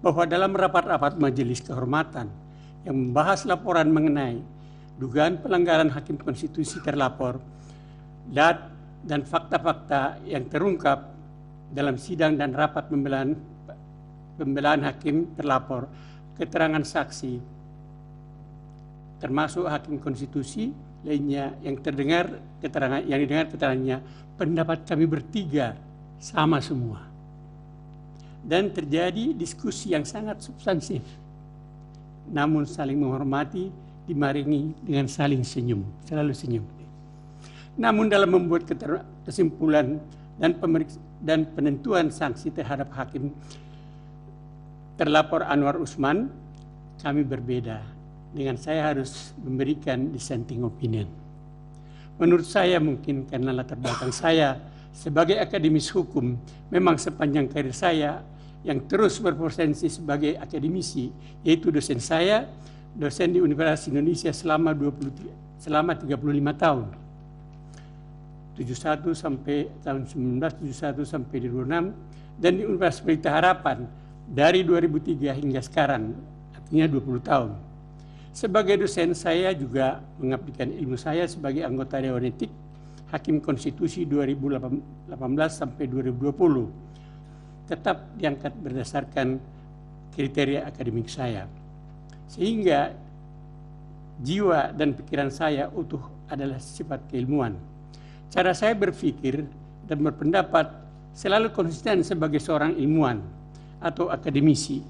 Speaker 3: bahwa dalam rapat-rapat Majelis Kehormatan yang membahas laporan mengenai dugaan pelanggaran hakim konstitusi terlapor dan fakta-fakta yang terungkap dalam sidang dan rapat pembelaan hakim terlapor, keterangan saksi termasuk hakim konstitusi lainnya yang didengar keterangannya, pendapat kami bertiga sama semua. Dan terjadi diskusi yang sangat substansif, namun saling menghormati, dimaringi dengan saling senyum, selalu senyum. Namun dalam membuat kesimpulan dan penentuan sanksi terhadap hakim terlapor Anwar Usman, kami berbeda. Dengan saya harus memberikan dissenting opinion. Menurut saya mungkin karena latar belakang saya sebagai akademis hukum, memang sepanjang karir saya yang terus berpotensi sebagai akademisi, yaitu dosen saya, dosen di Universitas Indonesia selama 35 tahun. 71 sampai tahun 1971 sampai 2006, dan di Universitas Pelita Harapan dari 2003 hingga sekarang, artinya 20 tahun. Sebagai dosen, saya juga mengabdikan ilmu saya sebagai anggota Dewan Etik Hakim Konstitusi 2018 sampai 2020. Tetap diangkat berdasarkan kriteria akademik saya. Sehingga jiwa dan pikiran saya utuh adalah sifat keilmuan. Cara saya berpikir dan berpendapat selalu konsisten sebagai seorang ilmuwan atau akademisi.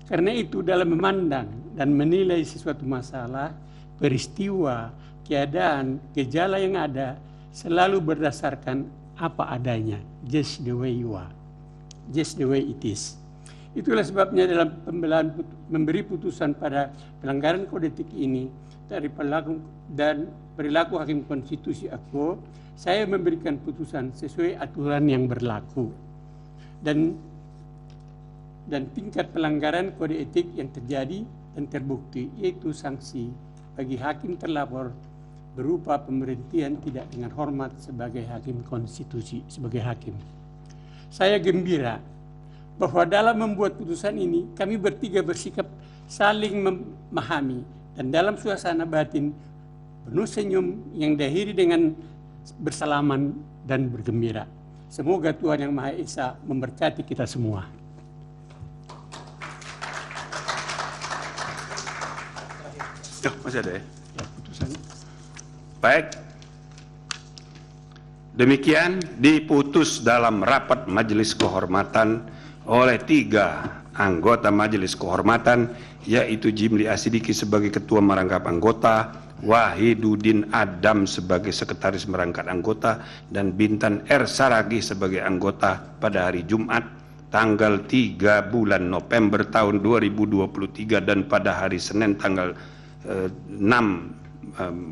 Speaker 3: Karena itu dalam memandang dan menilai sesuatu masalah, peristiwa, keadaan, gejala yang ada selalu berdasarkan apa adanya, just the way you are, just the way it is. Itulah sebabnya dalam pembelaan memberi putusan pada pelanggaran kode etik ini dari perilaku Hakim Konstitusi AKO, saya memberikan putusan sesuai aturan yang berlaku. Dan tingkat pelanggaran kode etik yang terjadi dan terbukti, yaitu sanksi bagi hakim terlapor berupa pemberhentian tidak dengan hormat sebagai hakim konstitusi, sebagai hakim. Saya gembira bahwa dalam membuat putusan ini kami bertiga bersikap saling memahami dan dalam suasana batin penuh senyum yang diakhiri dengan bersalaman dan bergembira. Semoga Tuhan Yang Maha Esa memberkati kita semua.
Speaker 1: Masih ada ya? Ya, putusan. Baik. Demikian diputus dalam rapat Majelis Kehormatan oleh 3 anggota Majelis Kehormatan, yaitu Jimli Asidiki sebagai Ketua Merangkap Anggota, Wahiduddin Adam sebagai Sekretaris Merangkap Anggota, dan Bintan R. Saragih sebagai anggota pada hari Jumat tanggal 3 bulan November tahun 2023 dan pada hari Senin tanggal 6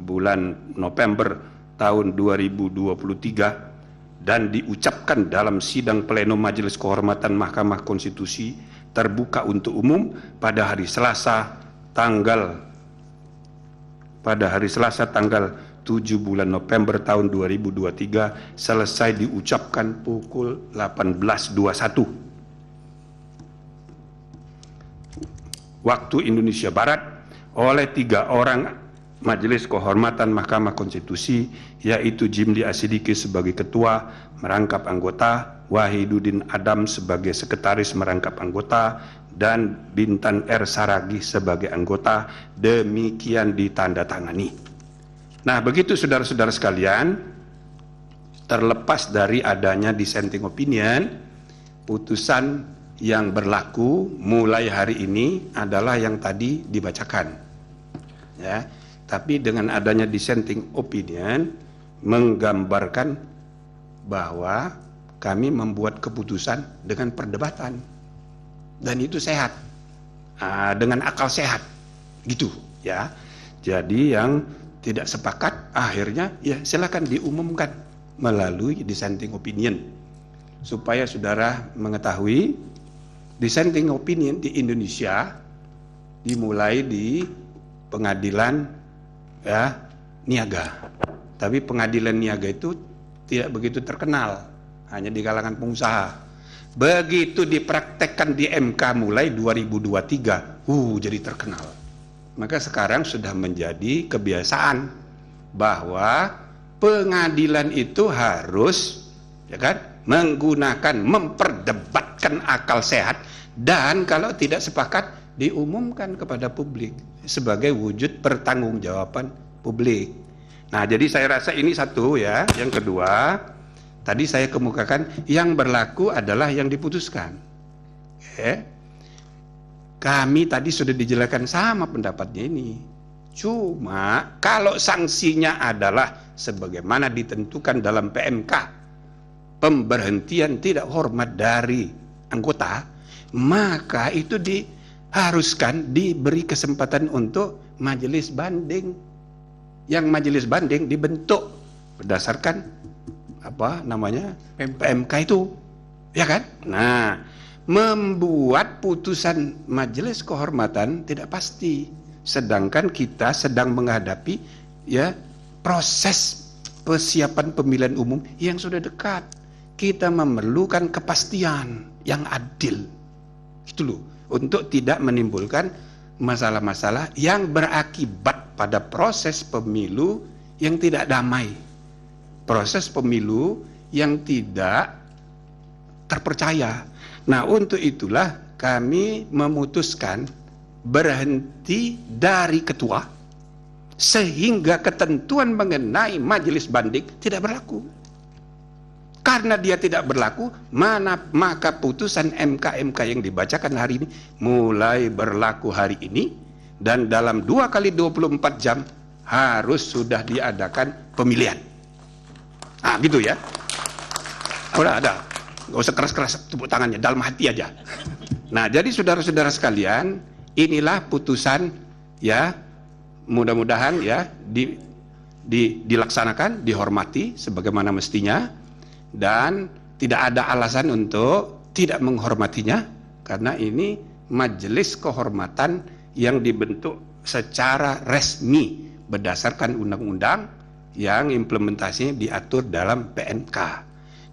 Speaker 1: bulan November tahun 2023 dan diucapkan dalam sidang pleno Majelis Kehormatan Mahkamah Konstitusi terbuka untuk umum pada hari Selasa tanggal 7 bulan November tahun 2023 selesai diucapkan pukul 18.21 waktu Indonesia Barat oleh 3 orang Majelis Kehormatan Mahkamah Konstitusi, yaitu Jimli Asidiki sebagai Ketua Merangkap Anggota, Wahiduddin Adam sebagai Sekretaris Merangkap Anggota, dan Bintan R. Saragih sebagai anggota. Demikian ditandatangani. Nah, begitu saudara-saudara sekalian, terlepas dari adanya dissenting opinion, putusan yang berlaku mulai hari ini adalah yang tadi dibacakan. Ya, tapi dengan adanya dissenting opinion menggambarkan bahwa kami membuat keputusan dengan perdebatan dan itu sehat, dengan akal sehat, gitu ya. Jadi yang tidak sepakat akhirnya ya silakan diumumkan melalui dissenting opinion supaya saudara mengetahui dissenting opinion di Indonesia dimulai di pengadilan ya niaga, tapi pengadilan niaga itu tidak begitu terkenal, hanya di kalangan pengusaha. Begitu dipraktekkan di MK mulai 2023, jadi terkenal. Maka sekarang sudah menjadi kebiasaan bahwa pengadilan itu harus ya kan menggunakan, memperdebatkan akal sehat, dan kalau tidak sepakat diumumkan kepada publik sebagai wujud pertanggungjawaban publik. Nah, jadi saya rasa ini satu ya. Yang kedua, tadi saya kemukakan yang berlaku adalah yang diputuskan. Kami tadi sudah dijelaskan sama pendapatnya ini. Cuma kalau sanksinya adalah sebagaimana ditentukan dalam PMK, pemberhentian tidak hormat dari anggota, maka itu haruskan diberi kesempatan untuk majelis banding. Yang majelis banding dibentuk berdasarkan PMK itu, ya kan? Nah, membuat putusan Majelis Kehormatan tidak pasti, sedangkan kita sedang menghadapi ya proses persiapan pemilihan umum yang sudah dekat. Kita memerlukan kepastian yang adil, itu loh, untuk tidak menimbulkan masalah-masalah yang berakibat pada proses pemilu yang tidak damai, proses pemilu yang tidak terpercaya. Nah, untuk itulah kami memutuskan berhenti dari ketua sehingga ketentuan mengenai majelis banding tidak berlaku. Karena dia tidak berlaku, maka putusan MK yang dibacakan hari ini mulai berlaku hari ini, dan dalam 2 kali 24 jam harus sudah diadakan pemilihan. Ah, gitu ya. Udah ada. Gak usah keras-keras tepuk tangannya, dalam hati aja. Nah, jadi saudara-saudara sekalian, inilah putusan ya, mudah-mudahan ya dilaksanakan, dihormati sebagaimana mestinya, dan tidak ada alasan untuk tidak menghormatinya, karena ini majelis kehormatan yang dibentuk secara resmi berdasarkan undang-undang yang implementasinya diatur dalam PMK.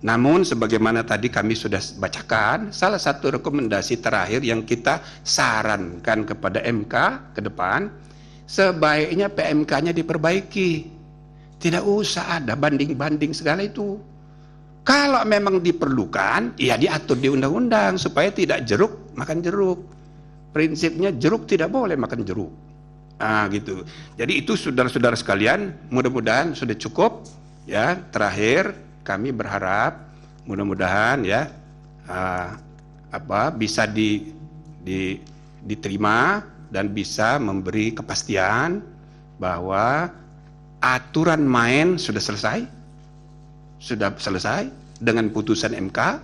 Speaker 1: Namun sebagaimana tadi kami sudah bacakan, salah satu rekomendasi terakhir yang kita sarankan kepada MK ke depan, sebaiknya PMK-nya diperbaiki. Tidak usah ada banding-banding segala itu. Kalau memang diperlukan, ya diatur di undang-undang supaya tidak jeruk makan jeruk. Prinsipnya jeruk tidak boleh makan jeruk. Nah, gitu. Jadi itu saudara-saudara sekalian, mudah-mudahan sudah cukup. Ya, terakhir kami berharap mudah-mudahan ya bisa diterima dan bisa memberi kepastian bahwa aturan main sudah selesai dengan putusan MK,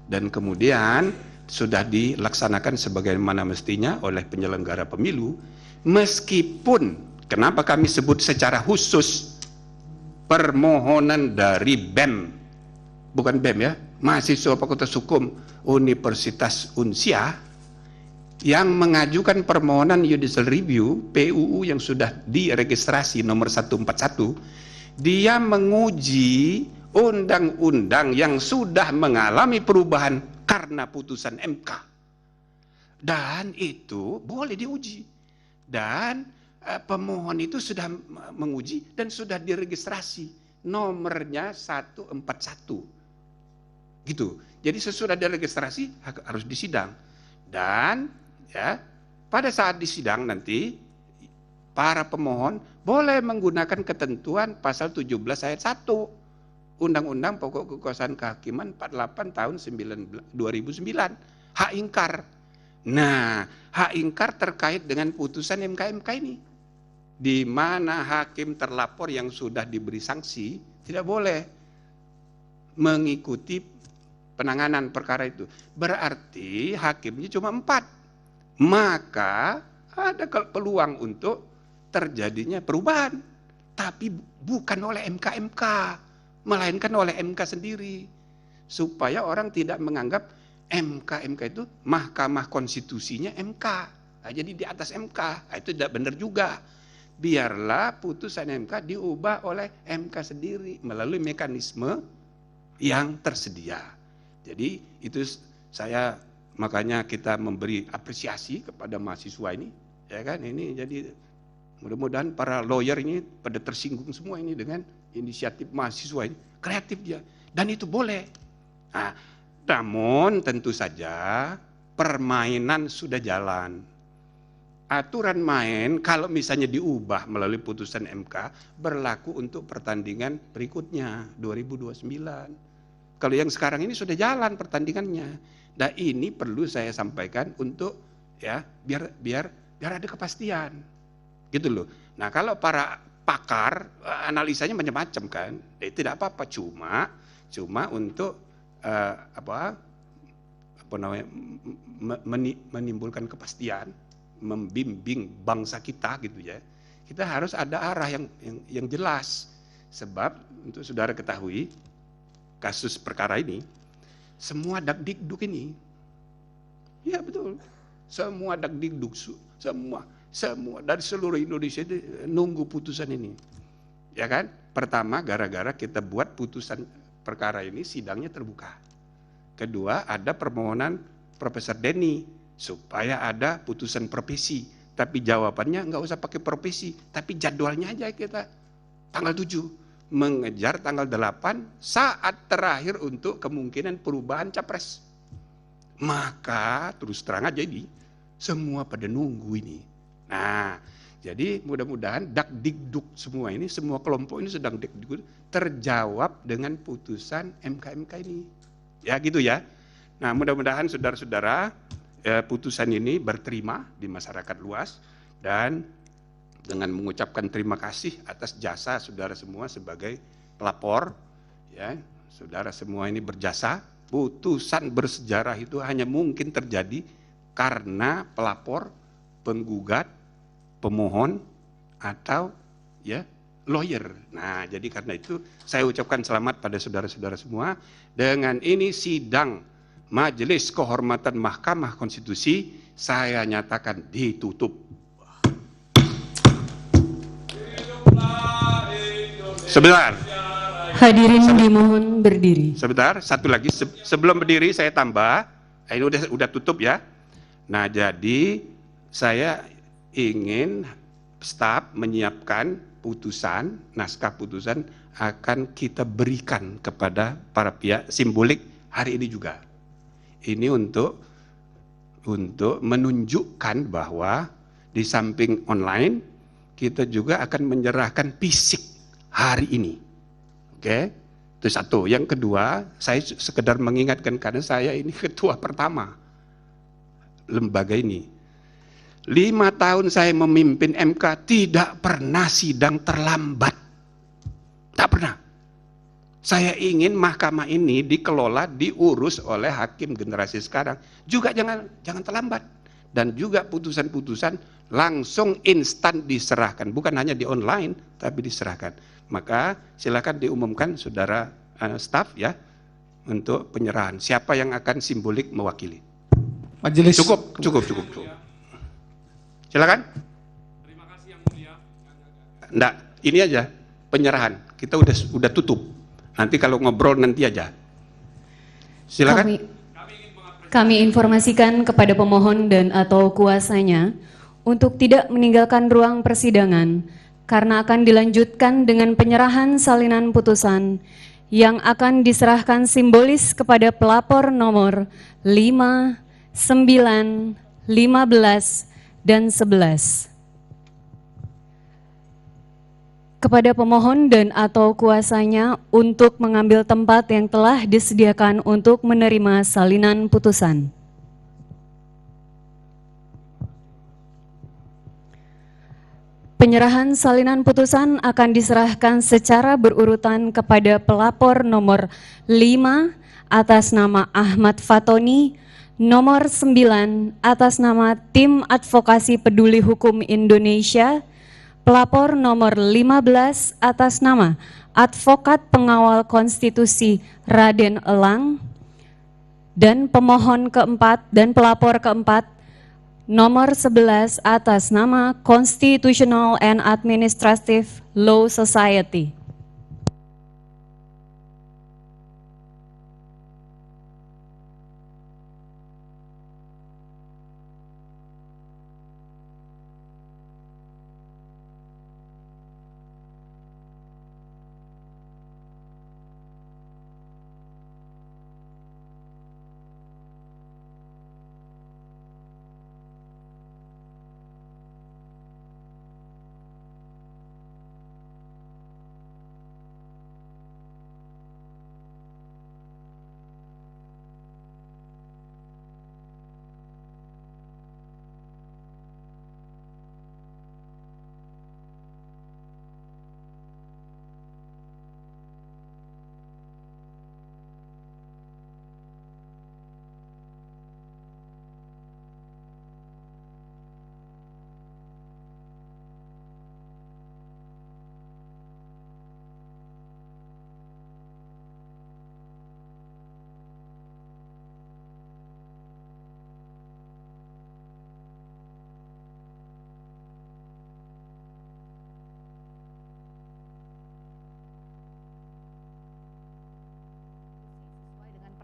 Speaker 1: dan kemudian sudah dilaksanakan sebagaimana mestinya oleh penyelenggara pemilu. Meskipun, kenapa kami sebut secara khusus permohonan dari BEM, bukan BEM ya, mahasiswa Fakultas Hukum Universitas Unsia, yang mengajukan permohonan judicial review PUU yang sudah diregistrasi nomor 141, dia menguji undang-undang yang sudah mengalami perubahan karena putusan MK, dan itu boleh diuji, dan pemohon itu sudah menguji dan sudah diregistrasi nomornya 141 gitu. Jadi sesudah diregistrasi harus disidang, dan ya pada saat disidang nanti para pemohon boleh menggunakan ketentuan pasal 17 ayat 1 Undang-Undang Pokok Kekuasaan Kehakiman 48 tahun 2009, hak ingkar. Nah, hak ingkar terkait dengan putusan MK ini, di mana hakim terlapor yang sudah diberi sanksi tidak boleh mengikuti penanganan perkara itu. Berarti hakimnya cuma 4. Maka ada peluang untuk terjadinya perubahan, tapi bukan oleh MK, melainkan oleh MK sendiri, supaya orang tidak menganggap MK itu Mahkamah Konstitusinya MK. Nah, jadi di atas MK, nah, itu tidak benar juga. Biarlah putusan MK diubah oleh MK sendiri melalui mekanisme yang tersedia. Jadi itu saya, makanya kita memberi apresiasi kepada mahasiswa ini, ya kan? Ini jadi mudah-mudahan para lawyer ini pada tersinggung semua ini dengan inisiatif mahasiswa ini, kreatif dia, dan itu boleh. Nah, namun tentu saja permainan sudah jalan. Aturan main kalau misalnya diubah melalui putusan MK berlaku untuk pertandingan berikutnya 2029. Kalau yang sekarang ini sudah jalan pertandingannya. Nah, ini perlu saya sampaikan untuk ya biar ada kepastian. Gitu loh. Nah, kalau para pakar analisanya macam-macam kan, tidak apa-apa, cuma untuk menimbulkan kepastian, membimbing bangsa kita gitu ya. Kita harus ada arah yang jelas. Sebab untuk saudara ketahui, kasus perkara ini semua dakdikduk ini Ya betul. Semua dakdikduk, semua dari seluruh Indonesia itu nunggu putusan ini. Ya kan? Pertama, gara-gara kita buat putusan perkara ini sidangnya terbuka. Kedua, ada permohonan Profesor Denny supaya ada putusan profesi. Tapi jawabannya nggak usah pakai profesi, tapi jadwalnya aja kita tanggal 7 mengejar tanggal 8 saat terakhir untuk kemungkinan perubahan capres. Maka terus terang aja ini semua pada nunggu ini. Nah, jadi mudah-mudahan dakdikduk semua ini, semua kelompok ini sedang dakdikduk terjawab dengan putusan MK ini. Ya gitu ya. Nah, mudah-mudahan saudara-saudara putusan ini berterima di masyarakat luas, dan dengan mengucapkan terima kasih atas jasa saudara semua sebagai pelapor, ya, saudara semua ini berjasa. Putusan bersejarah itu hanya mungkin terjadi karena pelapor, penggugat, pemohon, atau ya lawyer. Nah, jadi karena itu saya ucapkan selamat pada saudara-saudara semua. Dengan ini sidang Majelis Kehormatan Mahkamah Konstitusi saya nyatakan ditutup. Sebentar.
Speaker 4: Hadirin dimohon berdiri.
Speaker 1: Sebentar, satu lagi sebelum berdiri saya tambah. Ini udah tutup ya. Nah, jadi saya ingin staf menyiapkan putusan, naskah putusan akan kita berikan kepada para pihak simbolik hari ini juga. Ini untuk menunjukkan bahwa di samping online kita juga akan menyerahkan fisik hari ini. Oke, itu satu. Yang kedua, saya sekedar mengingatkan karena saya ini ketua pertama lembaga ini. 5 tahun saya memimpin MK tidak pernah sidang terlambat. Tak pernah. Saya ingin mahkamah ini dikelola, diurus oleh hakim generasi sekarang. Juga jangan terlambat. Dan juga putusan-putusan langsung instan diserahkan. Bukan hanya di online, tapi diserahkan. Maka silakan diumumkan saudara staf ya, untuk penyerahan. Siapa yang akan simbolik mewakili?
Speaker 5: Majelis.
Speaker 1: Cukup. Silakan.
Speaker 5: Terima kasih yang mulia.
Speaker 1: Enggak, ini aja penyerahan. Kita udah tutup. Nanti kalau ngobrol nanti aja. Silakan.
Speaker 4: Kami informasikan kepada pemohon dan atau kuasanya untuk tidak meninggalkan ruang persidangan karena akan dilanjutkan dengan penyerahan salinan putusan yang akan diserahkan simbolis kepada pelapor nomor 5, 9, 15, dan 11. Kepada pemohon dan atau kuasanya untuk mengambil tempat yang telah disediakan untuk menerima salinan putusan. Penyerahan salinan putusan akan diserahkan secara berurutan kepada pelapor nomor 5 atas nama Ahmad Fatoni, nomor 9 atas nama Tim Advokasi Peduli Hukum Indonesia, pelapor nomor 15 atas nama Advokat Pengawal Konstitusi Raden Elang, dan pemohon keempat dan pelapor keempat nomor 11 atas nama Constitutional and Administrative Law Society.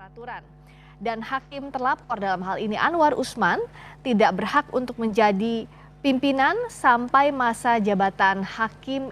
Speaker 6: peraturan. Dan hakim terlapor dalam hal ini Anwar Usman tidak berhak untuk menjadi pimpinan sampai masa jabatan Hakim